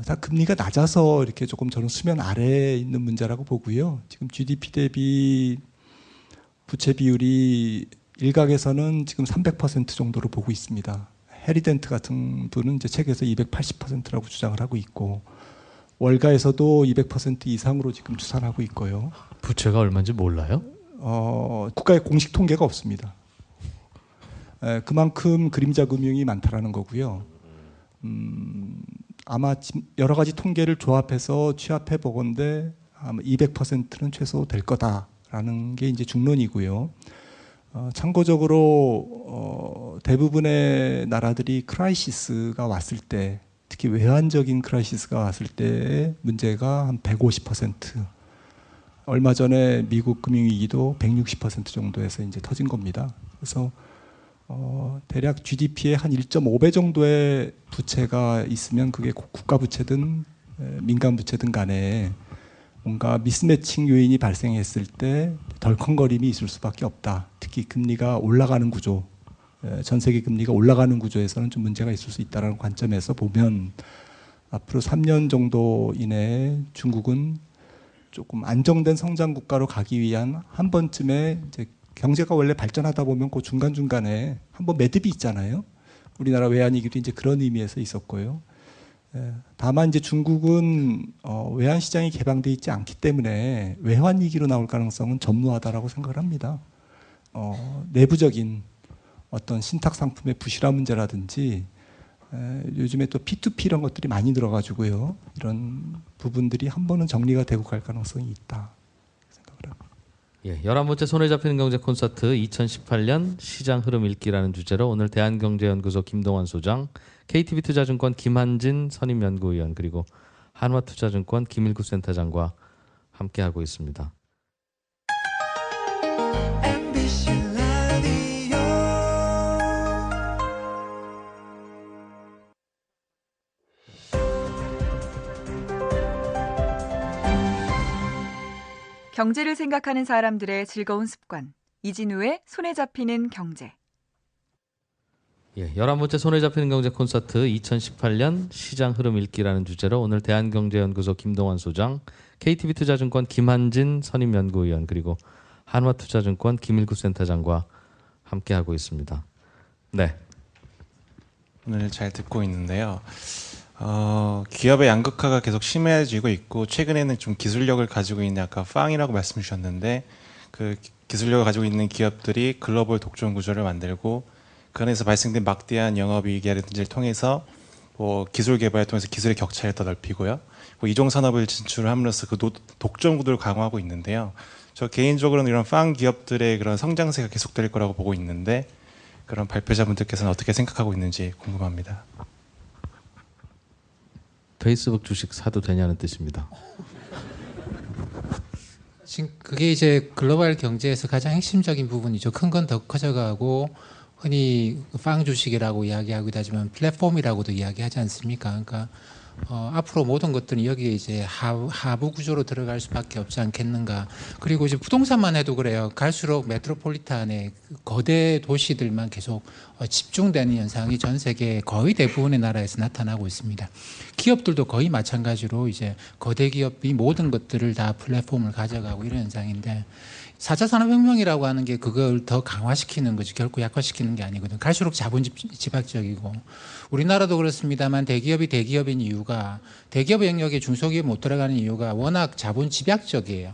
다 금리가 낮아서 이렇게 조금 저는 수면 아래에 있는 문제라고 보고요. 지금 GDP 대비 부채 비율이 일각에서는 지금 300% 정도로 보고 있습니다. 해리덴트 같은 분은 이제 책에서 280%라고 주장을 하고 있고, 월가에서도 200% 이상으로 지금 추산하고 있고요. 부채가 얼마인지 몰라요? 국가의 공식 통계가 없습니다. 그만큼 그림자 금융이 많다라는 거고요. 아마 여러 가지 통계를 조합해서 취합해 보건데 아마 200%는 최소 될 거다라는 게 이제 중론이고요. 참고적으로 대부분의 나라들이 크라이시스가 왔을 때, 특히 외환적인 크라이시스가 왔을 때의 문제가 한 150%, 얼마 전에 미국 금융위기도 160% 정도에서 이제 터진 겁니다. 그래서 대략 GDP의 한 1.5배 정도의 부채가 있으면 그게 국가 부채든 민간 부채든 간에 뭔가 미스매칭 요인이 발생했을 때 덜컹거림이 있을 수밖에 없다. 특히 금리가 올라가는 구조, 전 세계 금리가 올라가는 구조에서는 좀 문제가 있을 수 있다는 관점에서 보면 앞으로 3년 정도 이내에 중국은 조금 안정된 성장 국가로 가기 위한 한 번쯤에 이제 경제가 원래 발전하다 보면 그 중간중간에 한번 매듭이 있잖아요. 우리나라 외환위기도 이제 그런 의미에서 있었고요. 다만 이제 중국은 외환 시장이 개방돼 있지 않기 때문에 외환 위기로 나올 가능성은 전무하다라고 생각을 합니다. 내부적인 어떤 신탁 상품의 부실화 문제라든지 요즘에 또 P2P 이런 것들이 많이 들어가지고요. 이런 부분들이 한 번은 정리가 되고 갈 가능성이 있다 생각을 합니다. 예, 11번째 손에 잡히는 경제 콘서트 2018년 시장 흐름 읽기라는 주제로 오늘 대한경제연구소 김동완 소장, KTB투자증권 김한진 선임연구위원, 그리고 한화투자증권 김일구 센터장과 함께하고 있습니다. 경제를 생각하는 사람들의 즐거운 습관, 이진우의 손에 잡히는 경제. 예, 11번째 손에 잡히는 경제 콘서트 2018년 시장 흐름 읽기라는 주제로 오늘 대한경제연구소 김동완 소장, KTB투자증권 김한진 선임연구위원, 그리고 한화투자증권 김일구 센터장과 함께하고 있습니다. 네. 오늘 잘 듣고 있는데요. 기업의 양극화가 계속 심해지고 있고, 최근에는 좀 기술력을 가지고 있는, 아까 팡이라고 말씀 주셨는데, 그 기술력을 가지고 있는 기업들이 글로벌 독점 구조를 만들고, 그 안에서 발생된 막대한 영업이익이라든지를 통해서 뭐 기술 개발을 통해서 기술의 격차를 더 넓히고요. 뭐 이종 산업을 진출함으로써 그 독점 구도를 강화하고 있는데요. 저 개인적으로는 이런 팡 기업들의 그런 성장세가 계속될 거라고 보고 있는데, 그런 발표자분들께서는 어떻게 생각하고 있는지 궁금합니다. 페이스북 주식 사도 되냐는 뜻입니다. 지금 그게 이제 글로벌 경제에서 가장 핵심적인 부분이죠. 큰 건 더 커져가고 흔히 빵 주식이라고 이야기하기도 하지만 플랫폼이라고도 이야기하지 않습니까? 그러니까 앞으로 모든 것들은 여기에 이제 하부 구조로 들어갈 수밖에 없지 않겠는가. 그리고 이제 부동산만 해도 그래요. 갈수록 메트로폴리탄의 거대 도시들만 계속 집중되는 현상이 전 세계 거의 대부분의 나라에서 나타나고 있습니다. 기업들도 거의 마찬가지로 이제 거대 기업이 모든 것들을 다 플랫폼을 가져가고 이런 현상인데 4차 산업혁명이라고 하는 게 그걸 더 강화시키는 거지 결코 약화시키는 게 아니거든요. 갈수록 자본 집약적이고 우리나라도 그렇습니다만 대기업이 대기업인 이유가 대기업 영역에 중소기업 못 들어가는 이유가 워낙 자본 집약적이에요.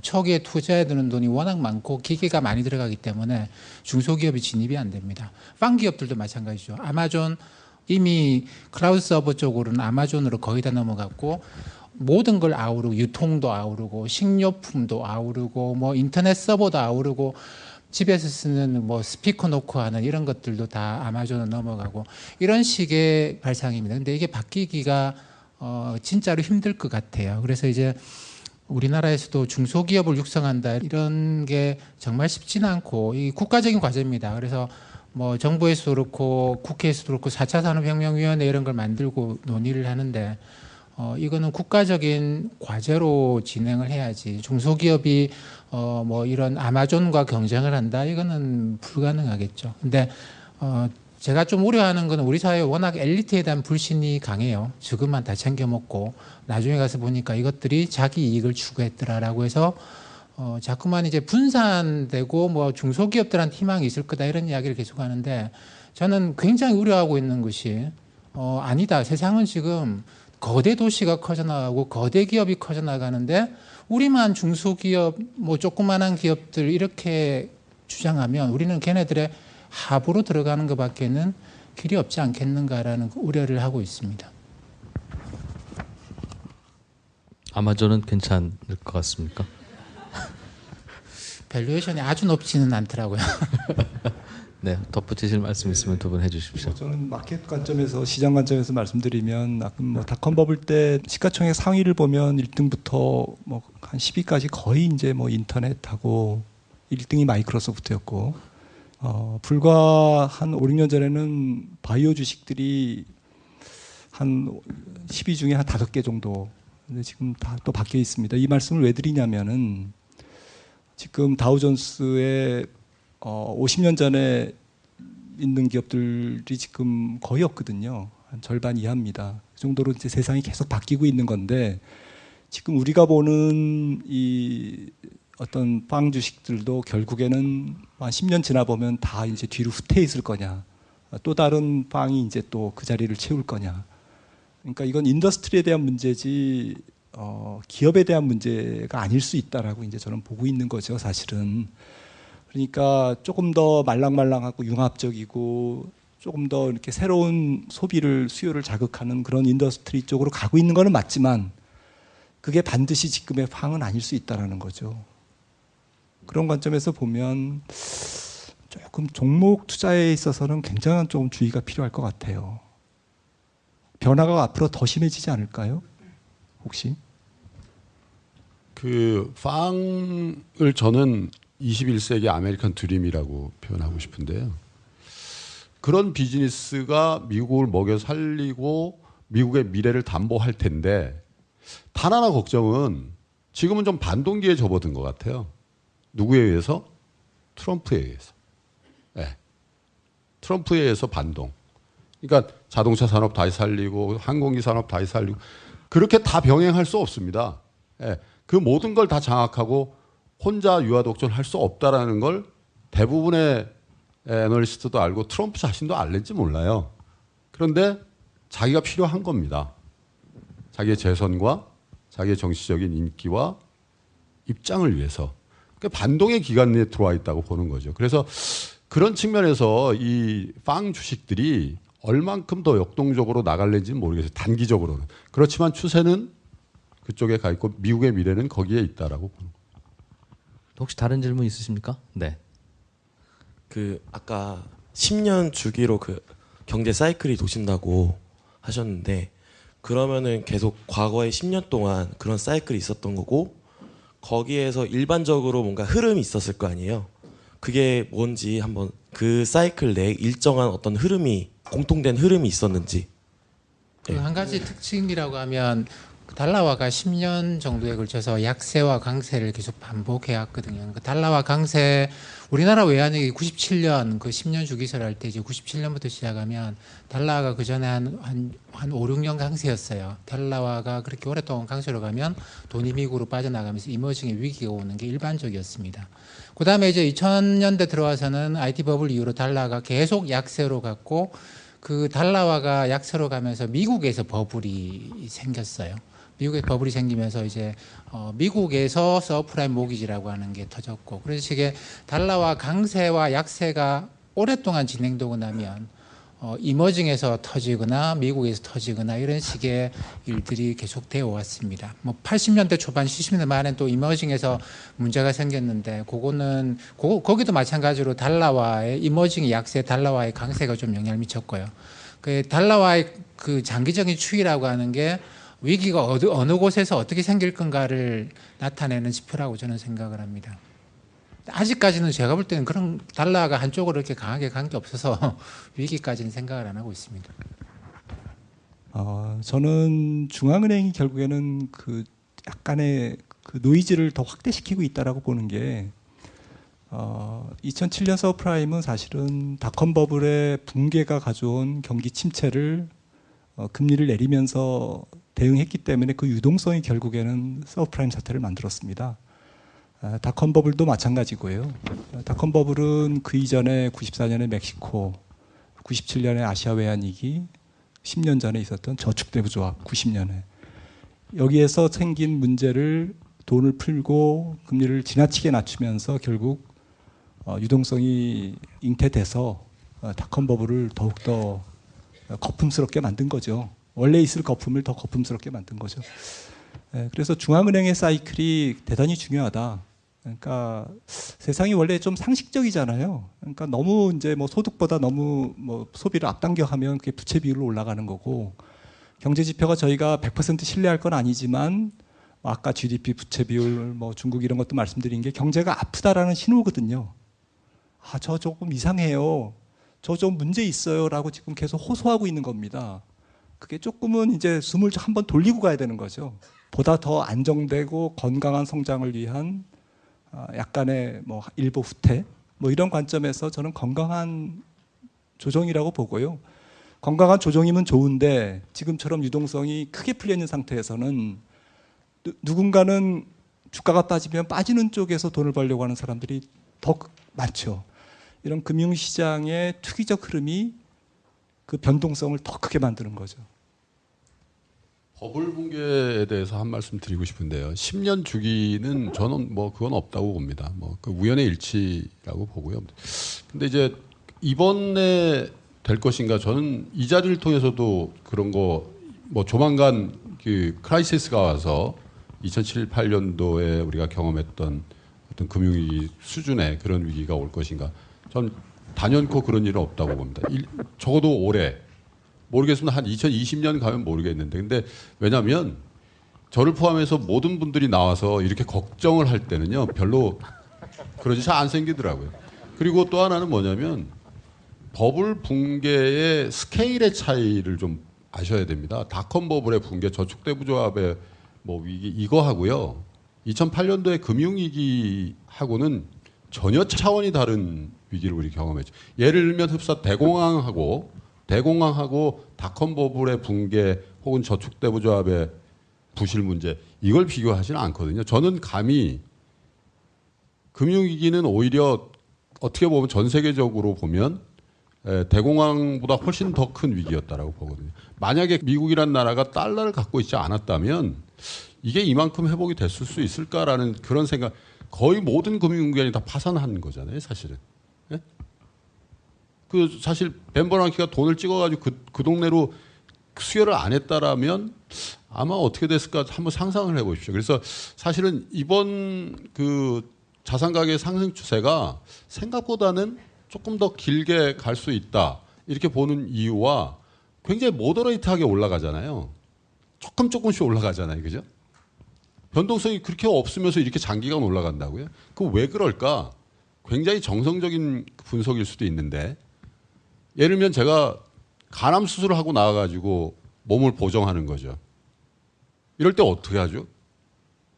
초기에 투자해 드는 돈이 워낙 많고 기계가 많이 들어가기 때문에 중소기업이 진입이 안 됩니다. 빵 기업들도 마찬가지죠. 아마존 이미 클라우드 서버 쪽으로는 아마존으로 거의 다 넘어갔고 모든 걸 아우르고 유통도 아우르고 식료품도 아우르고 뭐 인터넷 서버도 아우르고 집에서 쓰는 뭐 스피커 놓고 하는 이런 것들도 다 아마존으로 넘어가고 이런 식의 발상입니다. 근데 이게 바뀌기가 진짜로 힘들 것 같아요. 그래서 이제 우리나라에서도 중소기업을 육성한다 이런 게 정말 쉽지는 않고 이 국가적인 과제입니다. 그래서 뭐 정부에서도 그렇고 국회에서도 그렇고 4차 산업혁명위원회 이런 걸 만들고 논의를 하는데 이거는 국가적인 과제로 진행을 해야지 중소기업이 뭐 이런 아마존과 경쟁을 한다 이거는 불가능하겠죠. 근데 제가 좀 우려하는 거는 우리 사회에 워낙 엘리트에 대한 불신이 강해요. 지금만 다 챙겨 먹고 나중에 가서 보니까 이것들이 자기 이익을 추구했더라라고 해서 자꾸만 이제 분산되고 뭐 중소기업들한테 희망이 있을 거다 이런 이야기를 계속 하는데 저는 굉장히 우려하고 있는 것이 아니다. 세상은 지금 거대 도시가 커져나가고 거대 기업이 커져나가는데 우리만 중소기업 뭐 조그만한 기업들 이렇게 주장하면 우리는 걔네들의 하부로 들어가는 것밖에는 길이 없지 않겠는가라는 우려를 하고 있습니다. 아마존은 괜찮을 것 같습니까? 밸류에이션이 아주 높지는 않더라고요. 네, 덧붙이실 말씀 있으면 두 분 해주십시오. 저는 마켓 관점에서 시장 관점에서 말씀드리면 뭐 닷컴 버블 때 시가총액 상위를 보면 1등부터 뭐 한 10위까지 거의 이제 뭐 인터넷하고 1등이 마이크로소프트였고 불과 한 5, 6년 전에는 바이오 주식들이 한 10위 중에 한 5개 정도. 근데 지금 다 또 바뀌어 있습니다. 이 말씀을 왜 드리냐면은 지금 다우존스의 50년 전에 있는 기업들이 지금 거의 없거든요. 한 절반 이하입니다. 그 정도로 이제 세상이 계속 바뀌고 있는 건데 지금 우리가 보는 이 어떤 빵 주식들도 결국에는 한 10년 지나 보면 다 이제 뒤로 후퇴 있을 거냐, 또 다른 빵이 이제 또 그 자리를 채울 거냐. 그러니까 이건 인더스트리에 대한 문제지 기업에 대한 문제가 아닐 수 있다라고 이제 저는 보고 있는 거죠, 사실은. 그러니까 조금 더 말랑말랑하고 융합적이고 조금 더 이렇게 새로운 수요를 자극하는 그런 인더스트리 쪽으로 가고 있는 거는 맞지만 그게 반드시 지금의 빵은 아닐 수 있다라는 거죠. 그런 관점에서 보면 조금 종목 투자에 있어서는 굉장한 좀 주의가 필요할 것 같아요. 변화가 앞으로 더 심해지지 않을까요? 혹시? 그 빵을 저는 21세기 아메리칸 드림이라고 표현하고 싶은데요. 그런 비즈니스가 미국을 먹여 살리고 미국의 미래를 담보할 텐데 단 하나 걱정은 지금은 좀 반동기에 접어든 것 같아요. 누구에 의해서? 트럼프에 의해서. 네. 트럼프에 의해서 반동. 그러니까 자동차 산업 다시 살리고 항공기 산업 다시 살리고 그렇게 다 병행할 수 없습니다. 네. 그 모든 걸 다 장악하고 혼자 유아독존할 수 없다라는 걸 대부분의 애널리스트도 알고 트럼프 자신도 알는지 몰라요. 그런데 자기가 필요한 겁니다. 자기의 재선과 자기의 정치적인 인기와 입장을 위해서. 그러니까 반동의 기간 내에 들어와 있다고 보는 거죠. 그래서 그런 측면에서 이 빵 주식들이 얼만큼 더 역동적으로 나갈는지는 모르겠어요. 단기적으로는. 그렇지만 추세는 그쪽에 가 있고 미국의 미래는 거기에 있다라고 보는 거예요. 혹시 다른 질문 있으십니까? 네. 그 아까 10년 주기로 그 경제 사이클이 도신다고 하셨는데 그러면은 계속 과거에 10년 동안 그런 사이클이 있었던 거고 거기에서 일반적으로 뭔가 흐름이 있었을 거 아니에요. 그게 뭔지 한번 그 사이클 내에 일정한 어떤 흐름이 공통된 흐름이 있었는지. 그 한 가지 특징이라고 하면 달러화가 10년 정도에 걸쳐서 약세와 강세를 계속 반복해 왔거든요. 그 달러화 강세 우리나라 외환위기 97년 그 10년 주기설을 할 때 이제 97년부터 시작하면 달러화가 그 전에 한 5, 6년 강세였어요. 달러화가 그렇게 오랫동안 강세로 가면 돈이 미국으로 빠져나가면서 이머징의 위기가 오는 게 일반적이었습니다. 그 다음에 이제 2000년대 들어와서는 IT 버블 이후로 달러가 계속 약세로 갔고 그 달러화가 약세로 가면서 미국에서 버블이 생겼어요. 미국에 버블이 생기면서 이제 미국에서 서프라임 모기지라고 하는 게 터졌고 그런 식의 달러화 강세와 약세가 오랫동안 진행되고 나면 이머징에서 터지거나 미국에서 터지거나 이런 식의 일들이 계속되어 왔습니다. 뭐 80년대 초반, 70년대 말엔 또 이머징에서 문제가 생겼는데 그거는 거기도 마찬가지로 달러화의 이머징의 약세, 달러화의 강세가 좀 영향을 미쳤고요. 그 달러화의 그 장기적인 추이라고 하는 게 위기가 어느 곳에서 어떻게 생길 건가를 나타내는 지표라고 저는 생각을 합니다. 아직까지는 제가 볼 때는 그런 달러가 한쪽으로 이렇게 강하게 간 게 없어서 위기까지는 생각을 안 하고 있습니다. 저는 중앙은행이 결국에는 그 약간의 그 노이즈를 더 확대시키고 있다라고 보는 게 2007년 서프라임은 사실은 닷컴 버블의 붕괴가 가져온 경기 침체를 금리를 내리면서 대응했기 때문에 그 유동성이 결국에는 서프라임 사태를 만들었습니다. 닷컴 버블도 마찬가지고요. 닷컴 버블은 그 이전에 94년에 멕시코, 97년에 아시아 외환위기, 10년 전에 있었던 저축대부조합 90년에 여기에서 생긴 문제를 돈을 풀고 금리를 지나치게 낮추면서 결국 유동성이 잉태돼서 닷컴 버블을 더욱더 거품스럽게 만든 거죠. 원래 있을 거품을 더 거품스럽게 만든 거죠. 그래서 중앙은행의 사이클이 대단히 중요하다. 그러니까 세상이 원래 좀 상식적이잖아요. 그러니까 너무 이제 뭐 소득보다 너무 뭐 소비를 앞당겨 하면 그게 부채 비율로 올라가는 거고 경제 지표가 저희가 100% 신뢰할 건 아니지만 아까 GDP 부채 비율 뭐 중국 이런 것도 말씀드린 게 경제가 아프다라는 신호거든요. 저 조금 이상해요. 저 좀 문제 있어요라고 지금 계속 호소하고 있는 겁니다. 그게 조금은 이제 숨을 한번 돌리고 가야 되는 거죠. 보다 더 안정되고 건강한 성장을 위한 약간의 뭐 일부 후퇴 뭐 이런 관점에서 저는 건강한 조정이라고 보고요. 건강한 조정이면 좋은데 지금처럼 유동성이 크게 풀려 있는 상태에서는 누군가는 주가가 빠지면 빠지는 쪽에서 돈을 벌려고 하는 사람들이 더 많죠. 이런 금융시장의 투기적 흐름이 그 변동성을 더 크게 만드는 거죠. 버블 붕괴에 대해서 한 말씀 드리고 싶은데요. 10년 주기는 저는 뭐 그건 없다고 봅니다. 뭐 그 우연의 일치라고 보고요. 근데 이제 이번에 될 것인가 저는 이 자리를 통해서도 그런 거 뭐 조만간 그 크라이시스가 와서 2007, 8년도에 우리가 경험했던 어떤 금융위기 수준의 그런 위기가 올 것인가. 전 단연코 그런 일은 없다고 봅니다. 적어도 올해 모르겠으면 한 2020년 가면 모르겠는데 근데 왜냐하면 저를 포함해서 모든 분들이 나와서 이렇게 걱정을 할 때는요 별로 그러지 잘 안 생기더라고요. 그리고 또 하나는 뭐냐면 버블 붕괴의 스케일의 차이를 좀 아셔야 됩니다. 닷컴 버블의 붕괴, 저축대부조합의 뭐 위기 이거 하고요. 2008년도에 금융위기하고는 전혀 차원이 다른 위기를 우리 경험했죠. 예를 들면 흡사 대공황하고 닷컴 버블의 붕괴 혹은 저축대부조합의 부실 문제 이걸 비교하지는 않거든요. 저는 감히 금융위기는 오히려 어떻게 보면 전 세계적으로 보면 대공황보다 훨씬 더 큰 위기였다라고 보거든요. 만약에 미국이란 나라가 달러를 갖고 있지 않았다면 이게 이만큼 회복이 됐을 수 있을까라는 그런 생각. 거의 모든 금융기관이 다 파산한 거잖아요, 사실은. 예? 그 사실 벤 버나키가 돈을 찍어가지고 그 동네로 수혈을 안 했다라면 아마 어떻게 됐을까 한번 상상을 해보십시오. 그래서 사실은 이번 그 자산 가격의 상승 추세가 생각보다는 조금 더 길게 갈 수 있다 이렇게 보는 이유와 굉장히 모더레이트하게 올라가잖아요. 조금씩 올라가잖아요, 그죠? 변동성이 그렇게 없으면서 이렇게 장기간 올라간다고요? 그 왜 그럴까? 굉장히 정성적인 분석일 수도 있는데 예를 들면 제가 간암 수술을 하고 나와가지고 몸을 보정하는 거죠. 이럴 때 어떻게 하죠?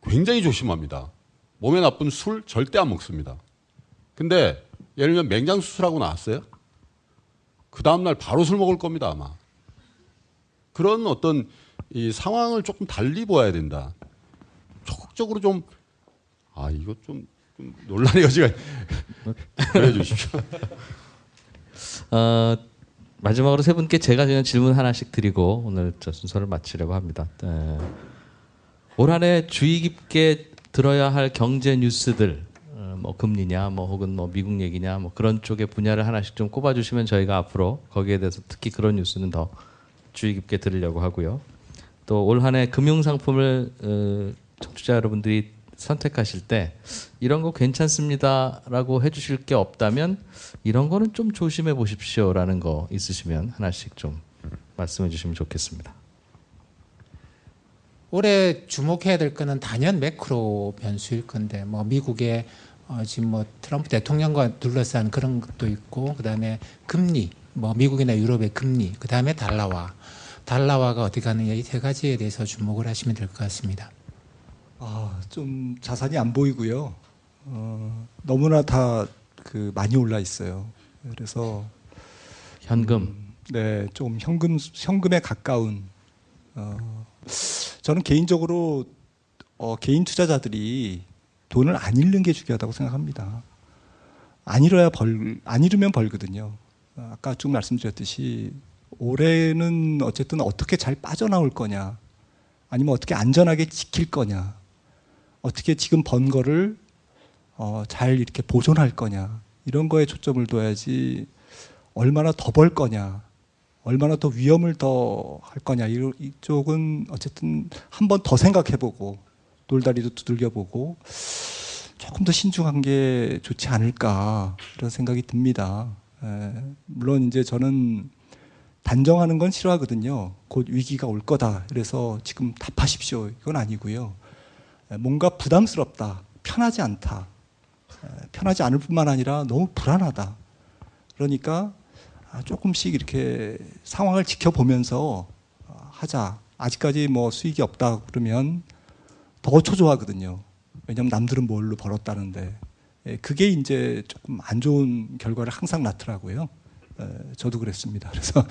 굉장히 조심합니다. 몸에 나쁜 술 절대 안 먹습니다. 근데 예를 들면 맹장 수술하고 나왔어요? 그 다음날 바로 술 먹을 겁니다, 아마. 그런 어떤 이 상황을 조금 달리 봐야 된다. 적극적으로 좀, 이거 좀 논란의 여지가 그래 주십시오. 마지막으로 세 분께 제가 그냥 질문 하나씩 드리고 오늘 저 순서를 마치려고 합니다. 올 한 해 주의 깊게 들어야 할 경제 뉴스들, 뭐 금리냐, 뭐 혹은 뭐 미국 얘기냐, 뭐 그런 쪽의 분야를 하나씩 좀 꼽아주시면 저희가 앞으로 거기에 대해서 특히 그런 뉴스는 더 주의 깊게 들으려고 하고요. 또 올 한 해 금융 상품을 청취자 여러분들이 선택하실 때 이런 거 괜찮습니다라고 해주실 게 없다면 이런 거는 좀 조심해 보십시오라는 거 있으시면 하나씩 좀 말씀해 주시면 좋겠습니다. 올해 주목해야 될 거는 단연 매크로 변수일 건데 뭐 미국의 지금 뭐 트럼프 대통령과 둘러싼 그런 것도 있고 그다음에 금리 뭐 미국이나 유럽의 금리 그다음에 달러화가 어떻게 가느냐 이 세 가지에 대해서 주목을 하시면 될 것 같습니다. 좀 자산이 안 보이고요. 너무나 다 많이 올라 있어요. 그래서 현금, 네, 좀 현금에 가까운. 저는 개인적으로 개인 투자자들이 돈을 안 잃는 게 중요하다고 생각합니다. 안 잃으면 벌거든요. 아까 쭉 말씀드렸듯이 올해는 어쨌든 어떻게 잘 빠져나올 거냐, 아니면 어떻게 안전하게 지킬 거냐, 어떻게 지금 번 거를 잘 이렇게 보존할 거냐 이런 거에 초점을 둬야지 얼마나 더 벌 거냐, 얼마나 더 위험을 더 할 거냐 이쪽은 어쨌든 한 번 더 생각해보고 돌다리도 두들겨보고 조금 더 신중한 게 좋지 않을까 이런 생각이 듭니다. 물론 이제 저는 단정하는 건 싫어하거든요. 곧 위기가 올 거다. 그래서 지금 답하십시오. 이건 아니고요. 뭔가 부담스럽다. 편하지 않다. 편하지 않을 뿐만 아니라 너무 불안하다. 그러니까 조금씩 이렇게 상황을 지켜보면서 하자. 아직까지 뭐 수익이 없다 그러면 더 초조하거든요. 왜냐하면 남들은 뭘로 벌었다는데. 그게 이제 조금 안 좋은 결과를 항상 낳더라고요. 저도 그랬습니다. 그래서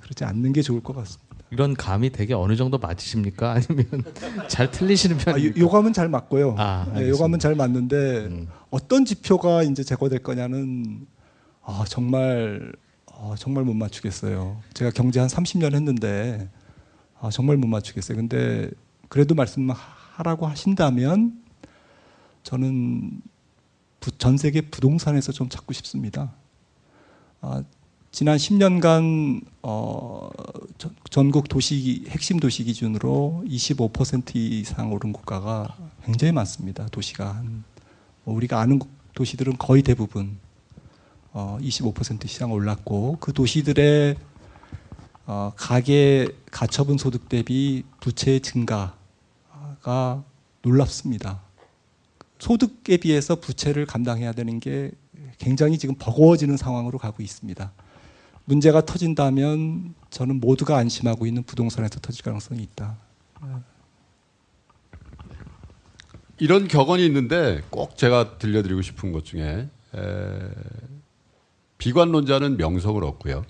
그렇지 않는 게 좋을 것 같습니다. 이런 감이 되게 어느 정도 맞으십니까? 아니면 잘 틀리시는 편입니까? 요감은 잘 맞고요. 알겠습니다. 요감은 잘 맞는데 어떤 지표가 이제 제거될 거냐는 정말 못 맞추겠어요. 제가 경제 한 30년 했는데 정말 못 맞추겠어요. 근데 그래도 말씀하라고 하신다면 저는 전 세계 부동산에서 좀 찾고 싶습니다. 지난 10년간 전국 핵심 도시 기준으로 25% 이상 오른 국가가 굉장히 많습니다. 도시가 우리가 아는 도시들은 거의 대부분 25% 이상 올랐고 그 도시들의 가처분 소득 대비 부채의 증가가 놀랍습니다. 소득에 비해서 부채를 감당해야 되는 게 굉장히 지금 버거워지는 상황으로 가고 있습니다. 문제가 터진다면 저는 모두가 안심하고 있는 부동산에서 터질 가능성이 있다. 이런 격언이 있는데 꼭 제가 들려드리고 싶은 것 중에 비관론자는 명성을 얻고요.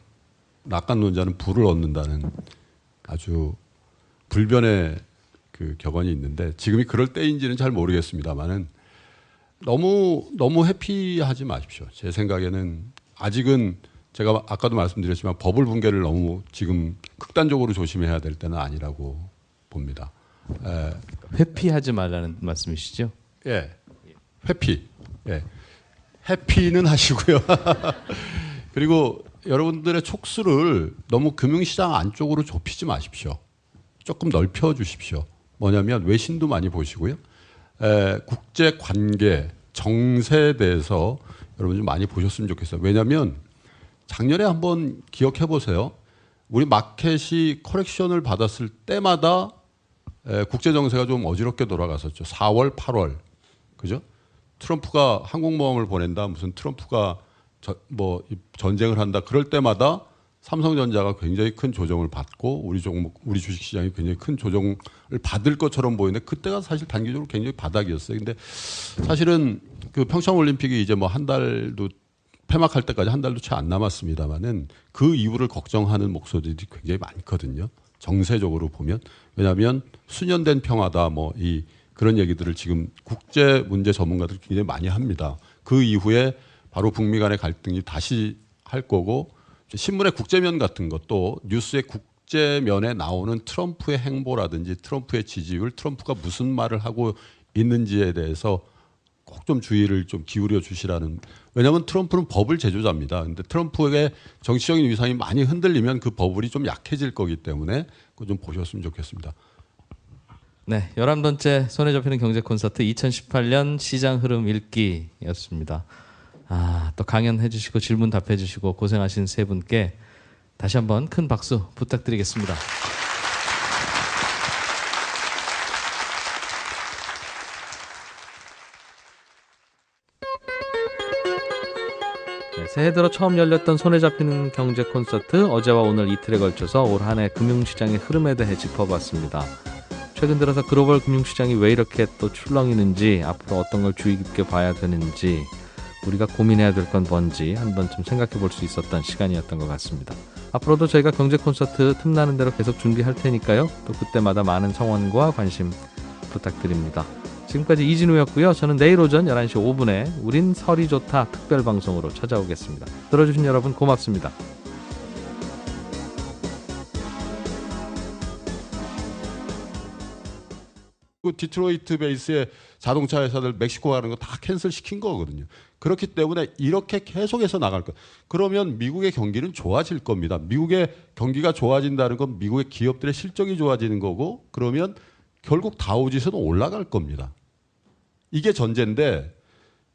낙관론자는 부를 얻는다는 아주 불변의 그 격언이 있는데 지금이 그럴 때인지는 잘 모르겠습니다만은 너무 회피하지 마십시오. 제 생각에는 아직은 제가 아까도 말씀드렸지만 버블 붕괴를 너무 지금 극단적으로 조심해야 될 때는 아니라고 봅니다. 회피하지 말라는 말씀이시죠? 예, 회피. 예, 해피는 하시고요. 그리고 여러분들의 촉수를 너무 금융시장 안쪽으로 좁히지 마십시오. 조금 넓혀 주십시오. 뭐냐면 외신도 많이 보시고요. 국제 관계, 정세에 대해서 여러분 좀 많이 보셨으면 좋겠어요. 왜냐하면 작년에 한번 기억해 보세요. 우리 마켓이 커렉션을 받았을 때마다 국제 정세가 좀 어지럽게 돌아갔었죠. 4월, 8월, 그죠? 트럼프가 항공모함을 보낸다, 무슨 트럼프가 뭐 전쟁을 한다. 그럴 때마다 삼성전자가 굉장히 큰 조정을 받고 우리 주식시장이 굉장히 큰 조정을 받을 것처럼 보이는데 그때가 사실 단기적으로 굉장히 바닥이었어요. 근데 사실은 그 평창올림픽이 이제 뭐 한 달도 폐막할 때까지 한 달도 채 안 남았습니다만은 그 이후를 걱정하는 목소리들이 굉장히 많거든요. 정세적으로 보면. 왜냐하면 수년된 평화다 뭐 그런 얘기들을 지금 국제 문제 전문가들이 굉장히 많이 합니다. 그 이후에 바로 북미 간의 갈등이 다시 할 거고 신문의 국제면 같은 것도 뉴스의 국제면에 나오는 트럼프의 행보라든지 트럼프의 지지율, 트럼프가 무슨 말을 하고 있는지에 대해서 꼭 좀 주의를 좀 기울여 주시라는. 왜냐하면 트럼프는 버블 제조자입니다. 근데 트럼프에게 정치적인 위상이 많이 흔들리면 그 버블이 좀 약해질 거기 때문에 그거 좀 보셨으면 좋겠습니다. 네, 11번째 손에 잡히는 경제 콘서트 2018년 시장 흐름 읽기였습니다. 또 강연해 주시고 질문 답해 주시고 고생하신 세 분께 다시 한번 큰 박수 부탁드리겠습니다. 네, 새해 들어 처음 열렸던 손에 잡히는 경제 콘서트, 어제와 오늘 이틀에 걸쳐서 올 한 해 금융시장의 흐름에 대해 짚어봤습니다. 최근 들어서 글로벌 금융시장이 왜 이렇게 또 출렁이는지, 앞으로 어떤 걸 주의 깊게 봐야 되는지, 우리가 고민해야 될 건 뭔지 한 번쯤 생각해 볼 수 있었던 시간이었던 것 같습니다. 앞으로도 저희가 경제 콘서트 틈나는 대로 계속 준비할 테니까요. 또 그때마다 많은 성원과 관심 부탁드립니다. 지금까지 이진우였고요. 저는 내일 오전 11시 5분에 우린 설이 좋다 특별방송으로 찾아오겠습니다. 들어주신 여러분 고맙습니다. 디트로이트 베이스의 자동차 회사들 멕시코 가는 거 다 캔슬 시킨 거거든요. 그렇기 때문에 이렇게 계속해서 나갈 거예요. 그러면 미국의 경기는 좋아질 겁니다. 미국의 경기가 좋아진다는 건 미국의 기업들의 실적이 좋아지는 거고, 그러면 결국 다우지수는 올라갈 겁니다. 이게 전제인데,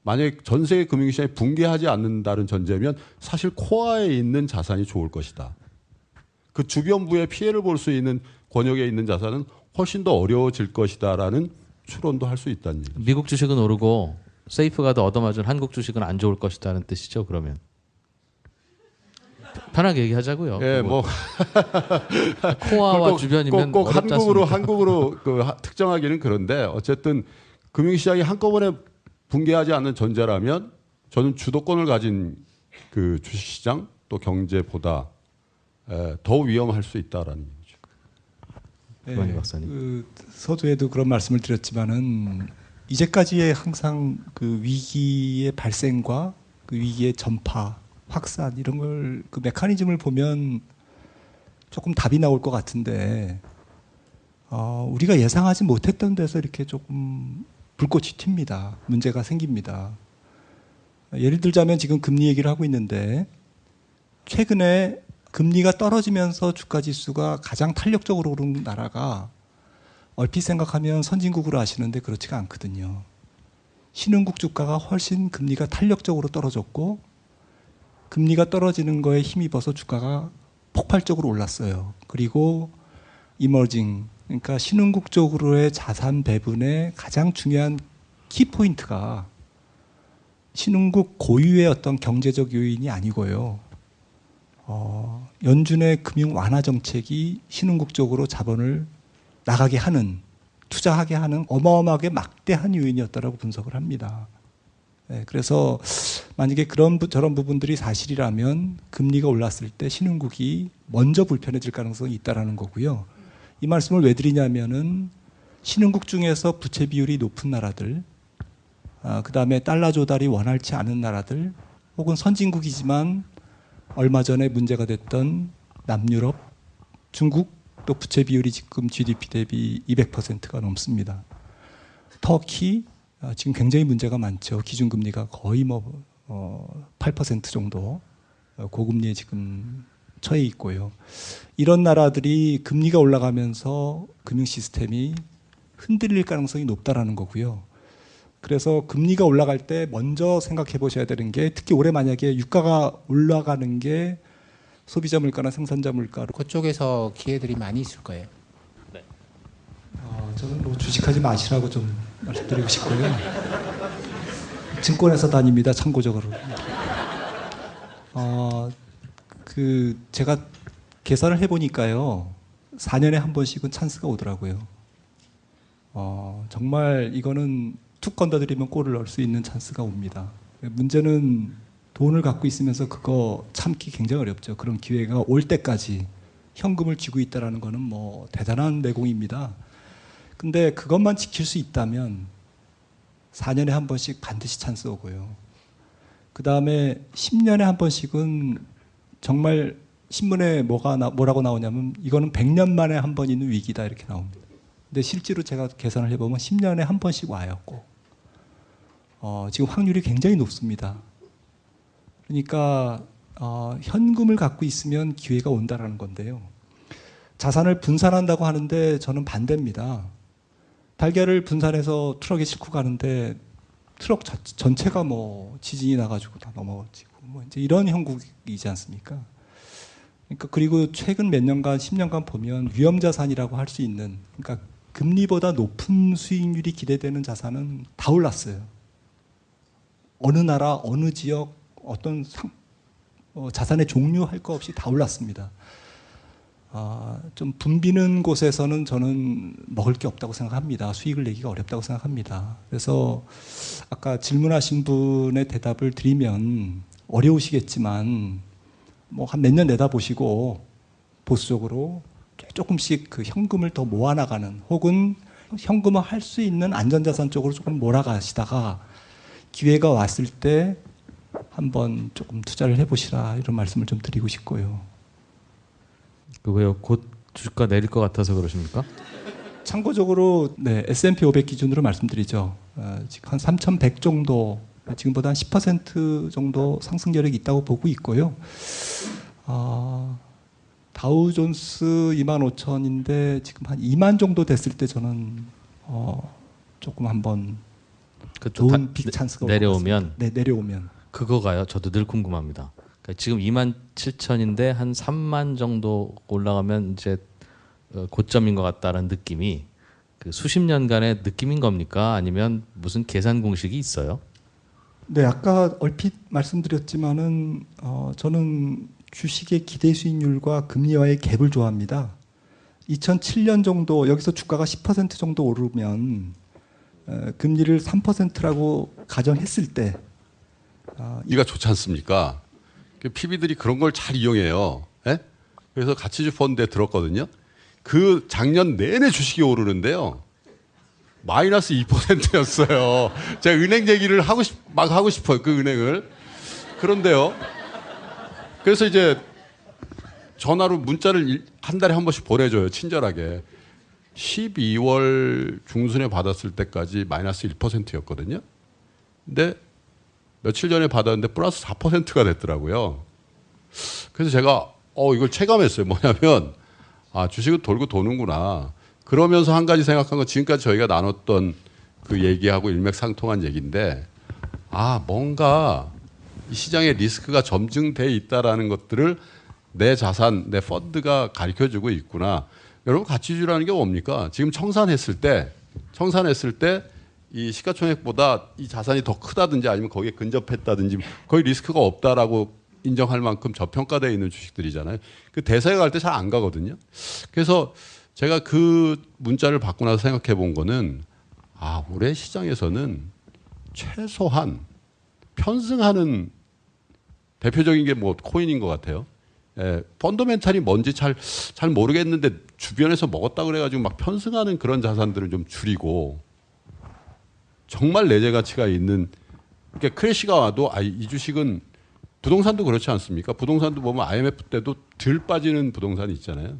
만약에 전 세계 금융시장이 붕괴하지 않는다는 전제면 사실 코어에 있는 자산이 좋을 것이다. 그 주변부에 피해를 볼 수 있는 권역에 있는 자산은 훨씬 더 어려워질 것이다라는 추론도 할 수 있다는 얘기죠. 미국 주식은 오르고 세이프가드 얻어맞은 한국 주식은 안 좋을 것이다는 뜻이죠. 그러면 편하게 얘기하자고요. 예, 뭐 코어와 주변이면 꼭 한국으로 특정하기는 그런데 어쨌든 금융시장이 한꺼번에 붕괴하지 않는 전제라면 저는 주도권을 가진 그 주식시장 또 경제보다 더 위험할 수 있다라는 얘기죠. 네, 서두에도 그런 말씀을 드렸지만은 이제까지의 항상 그 위기의 발생과 그 위기의 전파, 확산 이런 걸 그 메커니즘을 보면 조금 답이 나올 것 같은데 우리가 예상하지 못했던 데서 이렇게 조금 불꽃이 튑니다. 문제가 생깁니다. 예를 들자면 지금 금리 얘기를 하고 있는데 최근에 금리가 떨어지면서 주가 지수가 가장 탄력적으로 오른 나라가 얼핏 생각하면 선진국으로 아시는데 그렇지가 않거든요. 신흥국 주가가 훨씬 금리가 탄력적으로 떨어졌고 금리가 떨어지는 거에 힘입어서 주가가 폭발적으로 올랐어요. 그리고 이머징, 그러니까 신흥국 쪽으로의 자산 배분의 가장 중요한 키포인트가 신흥국 고유의 어떤 경제적 요인이 아니고요. 연준의 금융 완화 정책이 신흥국 쪽으로 자본을 나가게 하는, 투자하게 하는 어마어마하게 막대한 요인이었다라고 분석을 합니다. 네, 그래서 만약에 저런 부분들이 사실이라면 금리가 올랐을 때 신흥국이 먼저 불편해질 가능성이 있다라는 거고요. 이 말씀을 왜 드리냐면은 신흥국 중에서 부채 비율이 높은 나라들, 그 다음에 달러 조달이 원활치 않은 나라들, 혹은 선진국이지만 얼마 전에 문제가 됐던 남유럽, 중국 또 부채 비율이 지금 GDP 대비 200%가 넘습니다. 터키 지금 굉장히 문제가 많죠. 기준금리가 거의 8% 정도 고금리에 지금 처해 있고요. 이런 나라들이 금리가 올라가면서 금융 시스템이 흔들릴 가능성이 높다라는 거고요. 그래서 금리가 올라갈 때 먼저 생각해 보셔야 되는 게, 특히 올해 만약에 유가가 올라가는 게 소비자 물가나 생산자 물가로 그쪽에서 기회들이 많이 있을 거예요. 네. 저는 뭐 주식하지 마시라고 좀 말씀드리고 싶고요. 증권회사 다닙니다. 참고적으로. 제가 계산을 해보니까요. 4년에 한 번씩은 찬스가 오더라고요. 정말 이거는 툭 건드리면 골을 넣을 수 있는 찬스가 옵니다. 문제는 돈을 갖고 있으면서 그거 참기 굉장히 어렵죠. 그런 기회가 올 때까지 현금을 쥐고 있다는 거는 뭐 대단한 내공입니다. 근데 그것만 지킬 수 있다면 4년에 한 번씩 반드시 찬스 오고요. 그 다음에 10년에 한 번씩은 정말 신문에 뭐라고 나오냐면 이거는 100년 만에 한 번 있는 위기다 이렇게 나옵니다. 근데 실제로 제가 계산을 해보면 10년에 한 번씩 와요. 꼭. 지금 확률이 굉장히 높습니다. 그러니까 현금을 갖고 있으면 기회가 온다라는 건데요. 자산을 분산한다고 하는데 저는 반대입니다. 달걀을 분산해서 트럭에 싣고 가는데 트럭 전체가 뭐 지진이 나가지고 다 넘어지고 뭐 이제 이런 형국이지 않습니까? 그러니까 그리고 최근 몇 년간 10년간 보면 위험자산이라고 할 수 있는 그러니까 금리보다 높은 수익률이 기대되는 자산은 다 올랐어요. 어느 나라, 어느 지역, 어떤 자산의 종류 할 거 없이 다 올랐습니다. 좀 붐비는 곳에서는 저는 먹을 게 없다고 생각합니다. 수익을 내기가 어렵다고 생각합니다. 그래서 아까 질문하신 분의 대답을 드리면 어려우시겠지만 뭐 한 몇 년 내다보시고 보수적으로 조금씩 그 현금을 더 모아나가는 혹은 현금을 할 수 있는 안전자산 쪽으로 조금 몰아가시다가 기회가 왔을 때 한번 조금 투자를 해보시라 이런 말씀을 좀 드리고 싶고요. 왜요? 곧 주가 내릴 것 같아서 그러십니까? 참고적으로 네, S&P 500 기준으로 말씀드리죠. 지금 한 3,100 정도, 지금보다 한 10% 정도 상승 여력이 있다고 보고 있고요. 다우존스 25,000인데 지금 한 2만 정도 됐을 때 저는 조금 한번 좋은 빅 찬스가 내려오면 네, 내려오면 그거가요. 저도 늘 궁금합니다. 그러니까 지금 27,000인데 한 3만 정도 올라가면 이제 고점인 것 같다는 느낌이 그 수십 년간의 느낌인 겁니까? 아니면 무슨 계산 공식이 있어요? 네, 아까 얼핏 말씀드렸지만은 저는 주식의 기대 수익률과 금리와의 갭을 좋아합니다. 2007년 정도 여기서 주가가 10% 정도 오르면 금리를 3%라고 가정했을 때 이가 좋지 않습니까? PB들이 그런 걸 잘 이용해요. 예? 그래서 가치주 펀드에 들었거든요. 그 작년 내내 주식이 오르는데요. 마이너스 2%였어요. 제가 은행 얘기를 막 하고 싶어요. 그 은행을. 그런데요. 그래서 이제 전화로 문자를 한 달에 한 번씩 보내줘요. 친절하게. 12월 중순에 받았을 때까지 마이너스 1%였거든요. 근데 며칠 전에 받았는데 플러스 4%가 됐더라고요. 그래서 제가 이걸 체감했어요. 뭐냐면 주식은 돌고 도는구나. 그러면서 한 가지 생각한 건 지금까지 저희가 나눴던 그 얘기하고 일맥상통한 얘기인데 뭔가 이 시장에 리스크가 점증돼 있다라는 것들을 내 자산, 내 펀드가 가르쳐주고 있구나. 여러분 가치주라는 게 뭡니까? 지금 청산했을 때 이 시가총액보다 이 자산이 더 크다든지 아니면 거기에 근접했다든지 거의 리스크가 없다라고 인정할 만큼 저평가되어 있는 주식들이잖아요. 그 대세가 갈 때 잘 안 가거든요. 그래서 제가 그 문자를 받고 나서 생각해 본 거는 올해 시장에서는 최소한 편승하는 대표적인 게 뭐 코인인 것 같아요. 펀더멘탈이 뭔지 잘 모르겠는데 주변에서 먹었다 그래가지고 막 편승하는 그런 자산들을 좀 줄이고 정말 내재 가치가 있는 그러니까 크래시가 와도 이 주식은 부동산도 그렇지 않습니까? 부동산도 보면 IMF 때도 덜 빠지는 부동산이 있잖아요.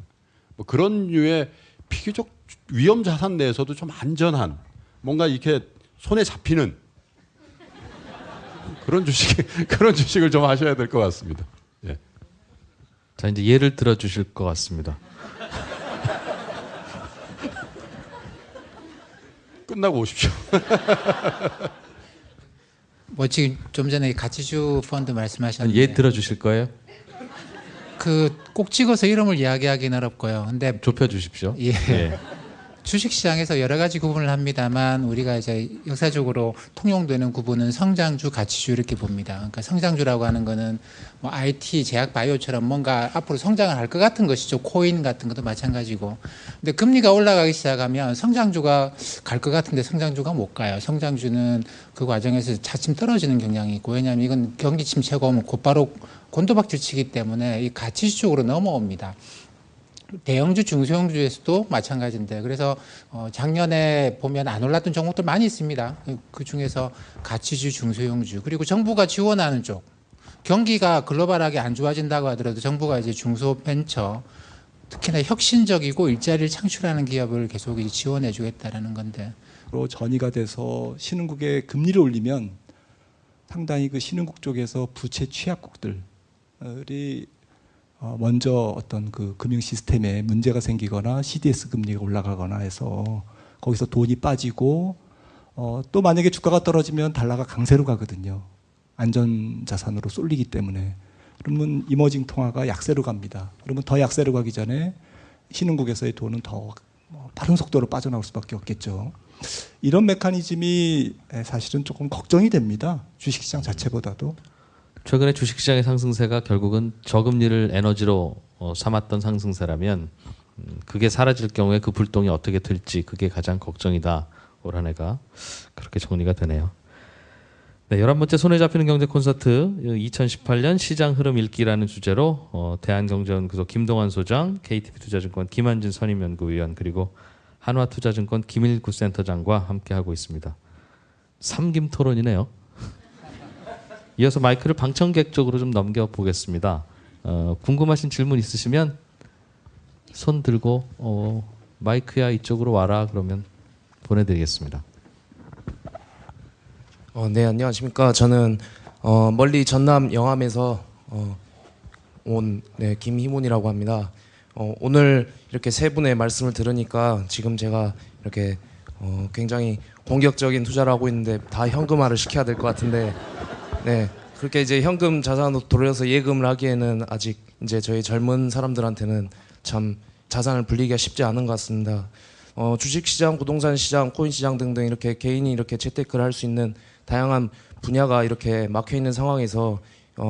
뭐 그런 류의 비교적 위험 자산 내에서도 좀 안전한 뭔가 이렇게 손에 잡히는 그런 주식을 좀 하셔야 될 것 같습니다. 예. 자, 이제 예를 들어 주실 것 같습니다. 끝나고 오십시오. 뭐 지금 좀 전에 가치주 펀드 말씀하셨는데 예 들어 주실 거예요? 그 꼭 찍어서 이름을 이야기하기는 어렵고요. 근데 좁혀 주십시오. 예. 주식시장에서 여러 가지 구분을 합니다만 우리가 이제 역사적으로 통용되는 구분은 성장주, 가치주 이렇게 봅니다. 그러니까 성장주라고 하는 거는 뭐 IT, 제약, 바이오처럼 뭔가 앞으로 성장을 할 것 같은 것이죠. 코인 같은 것도 마찬가지고. 근데 금리가 올라가기 시작하면 성장주가 갈 것 같은데 성장주가 못 가요. 성장주는 그 과정에서 차츰 떨어지는 경향이 있고, 왜냐하면 이건 경기 침체가 오면 곧바로 곤도박질 치기 때문에 이 가치주 쪽으로 넘어옵니다. 대형주, 중소형주에서도 마찬가지인데, 그래서 작년에 보면 안 올랐던 종목들 많이 있습니다. 그 중에서 가치주, 중소형주, 그리고 정부가 지원하는 쪽, 경기가 글로벌하게 안 좋아진다고 하더라도 정부가 이제 중소벤처, 특히나 혁신적이고 일자리를 창출하는 기업을 계속 지원해 주겠다라는 건데, 전이가 돼서 신흥국의 금리를 올리면 상당히 그 신흥국 쪽에서 부채 취약국들이 먼저 어떤 그 금융 시스템에 문제가 생기거나 CDS 금리가 올라가거나 해서 거기서 돈이 빠지고, 또 만약에 주가가 떨어지면 달러가 강세로 가거든요. 안전 자산으로 쏠리기 때문에. 그러면 이머징 통화가 약세로 갑니다. 그러면 더 약세로 가기 전에 신흥국에서의 돈은 더 빠른 속도로 빠져나올 수밖에 없겠죠. 이런 메커니즘이 사실은 조금 걱정이 됩니다. 주식시장 자체보다도. 최근에 주식시장의 상승세가 결국은 저금리를 에너지로 삼았던 상승세라면 그게 사라질 경우에 그 불똥이 어떻게 될지 그게 가장 걱정이다. 올 한 해가 그렇게 정리가 되네요. 네, 11번째 손에 잡히는 경제 콘서트 2018년 시장 흐름 읽기라는 주제로 대한경제연구소 김동환 소장, KTB투자증권 김한진 선임연구위원, 그리고 한화투자증권 김일구 센터장과 함께하고 있습니다. 삼김 토론이네요. 이어서 마이크를 방청객 쪽으로 좀 넘겨보겠습니다. 궁금하신 질문 있으시면 손 들고 마이크야 이쪽으로 와라 그러면 보내드리겠습니다. 네, 안녕하십니까. 저는 멀리 전남 영암에서 온 김희문이라고 합니다. 오늘 이렇게 세 분의 말씀을 들으니까 지금 제가 이렇게 굉장히 공격적인 투자를 하고 있는데 다 현금화를 시켜야 될 것 같은데, 네, 그렇게 이제 현금 자산으로 돌려서 예금을 하기에는 아직 이제 저희 젊은 사람들한테는 참 자산을 불리기가 쉽지 않은 것 같습니다. 주식시장, 부동산 시장, 코인 시장 등등 이렇게 개인이 이렇게 재테크를 할 수 있는 다양한 분야가 이렇게 막혀 있는 상황에서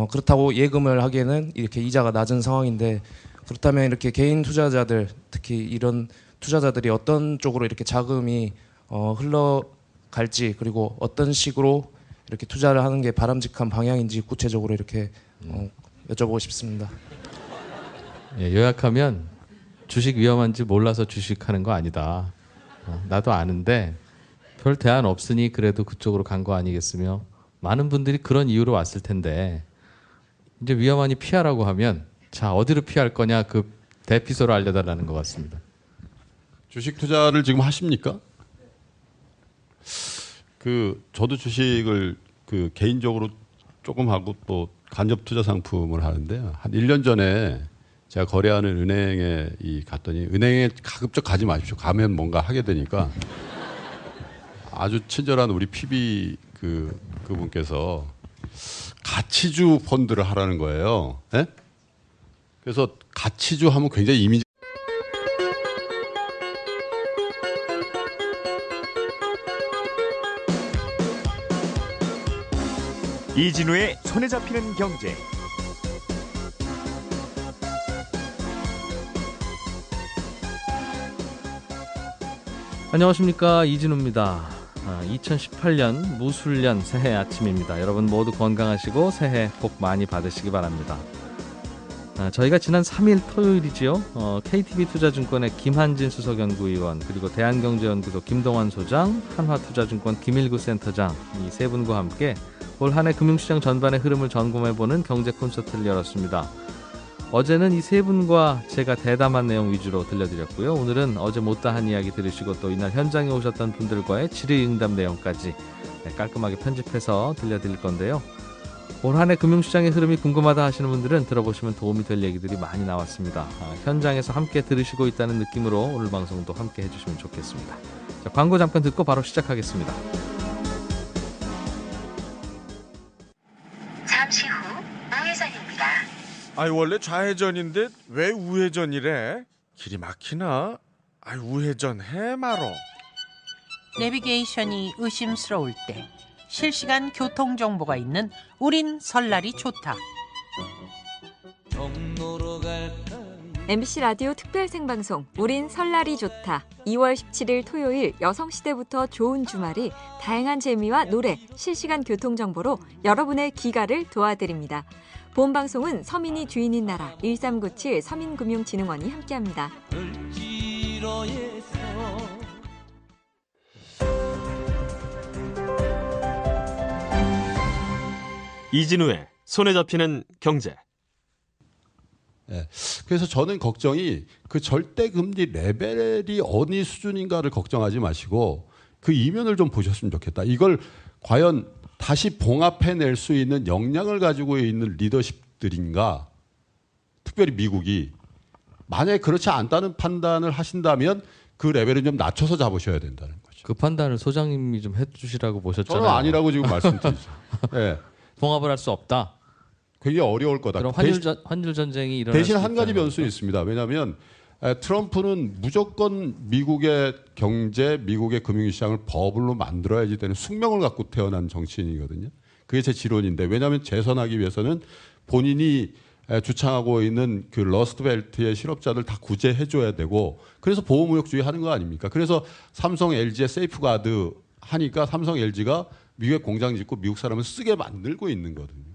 그렇다고 예금을 하기에는 이렇게 이자가 낮은 상황인데, 그렇다면 이렇게 개인 투자자들, 특히 이런 투자자들이 어떤 쪽으로 이렇게 자금이 흘러갈지, 그리고 어떤 식으로 이렇게 투자를 하는 게 바람직한 방향인지 구체적으로 이렇게 여쭤보고 싶습니다. 예, 요약하면 주식 위험한지 몰라서 주식하는 거 아니다. 나도 아는데 별 대안 없으니 그래도 그쪽으로 간 거 아니겠으며, 많은 분들이 그런 이유로 왔을 텐데 이제 위험하니 피하라고 하면 자 어디로 피할 거냐, 그 대피소를 알려달라는 것 같습니다. 주식 투자를 지금 하십니까? 저도 주식을 개인적으로 조금 하고 또 간접 투자 상품을 하는데요. 한 1년 전에 제가 거래하는 은행에 갔더니, 은행에 가급적 가지 마십시오. 가면 뭔가 하게 되니까 아주 친절한 우리 PB 그분께서 가치주 펀드를 하라는 거예요. 네? 그래서 가치주 하면 굉장히 이미지. 이진우의 손에 잡히는 경제. 안녕하십니까, 이진우입니다. 2018년 무술년 새해 아침입니다. 여러분 모두 건강하시고 새해 복 많이 받으시기 바랍니다. 저희가 지난 3일 토요일이지요. KTB투자증권의 김한진 수석연구위원, 그리고 대한경제연구소 김동환 소장, 한화투자증권 김일구 센터장, 이 세 분과 함께 올 한 해 금융시장 전반의 흐름을 점검해보는 경제 콘서트를 열었습니다. 어제는 이 세 분과 제가 대담한 내용 위주로 들려드렸고요. 오늘은 어제 못다한 이야기 들으시고 또 이날 현장에 오셨던 분들과의 질의응답 내용까지 깔끔하게 편집해서 들려드릴 건데요. 올 한 해 금융시장의 흐름이 궁금하다 하시는 분들은 들어보시면 도움이 될 얘기들이 많이 나왔습니다. 현장에서 함께 들으시고 있다는 느낌으로 오늘 방송도 함께 해주시면 좋겠습니다. 자, 광고 잠깐 듣고 바로 시작하겠습니다. 잠시 후 우회전입니다. 원래 좌회전인데 왜 우회전이래? 길이 막히나? 아이 우회전 해 말어. 내비게이션이 의심스러울 때 실시간 교통 정보가 있는 우린 설날이 좋다. MBC 라디오 특별 생방송 우린 설날이 좋다. 2월 17일 토요일 여성시대부터 좋은 주말이 다양한 재미와 노래, 실시간 교통정보로 여러분의 귀가를 도와드립니다. 본 방송은 서민이 주인인 나라 1397 서민금융진흥원이 함께합니다. 이진우의 손에 잡히는 경제. 예. 그래서 저는 걱정이 그 절대 금리 레벨이 어느 수준인가를 걱정하지 마시고 그 이면을 좀 보셨으면 좋겠다. 이걸 과연 다시 봉합해낼 수 있는 역량을 가지고 있는 리더십들인가? 특별히 미국이 만약에 그렇지 않다는 판단을 하신다면 그 레벨을 좀 낮춰서 잡으셔야 된다는 거죠. 그 판단을 소장님이 좀 해주시라고 보셨잖아요. 저는 아니라고 지금 말씀드리죠. 네. 봉합을 할 수 없다. 굉장히 어려울 거다. 그럼 환율 전쟁이 일어날 대신 수 한 가지 있다는 변수는 있습니다. 왜냐하면 트럼프는 무조건 미국의 경제, 미국의 금융시장을 버블로 만들어야지 되는 숙명을 갖고 태어난 정치인이거든요. 그게 제 지론인데 왜냐하면 재선하기 위해서는 본인이 주창하고 있는 그 러스트벨트의 실업자들 다 구제해줘야 되고 그래서 보호무역주의 하는 거 아닙니까? 그래서 삼성, LG의 세이프가드 하니까 삼성, LG가 미국에 공장 짓고 미국 사람을 쓰게 만들고 있는 거거든요.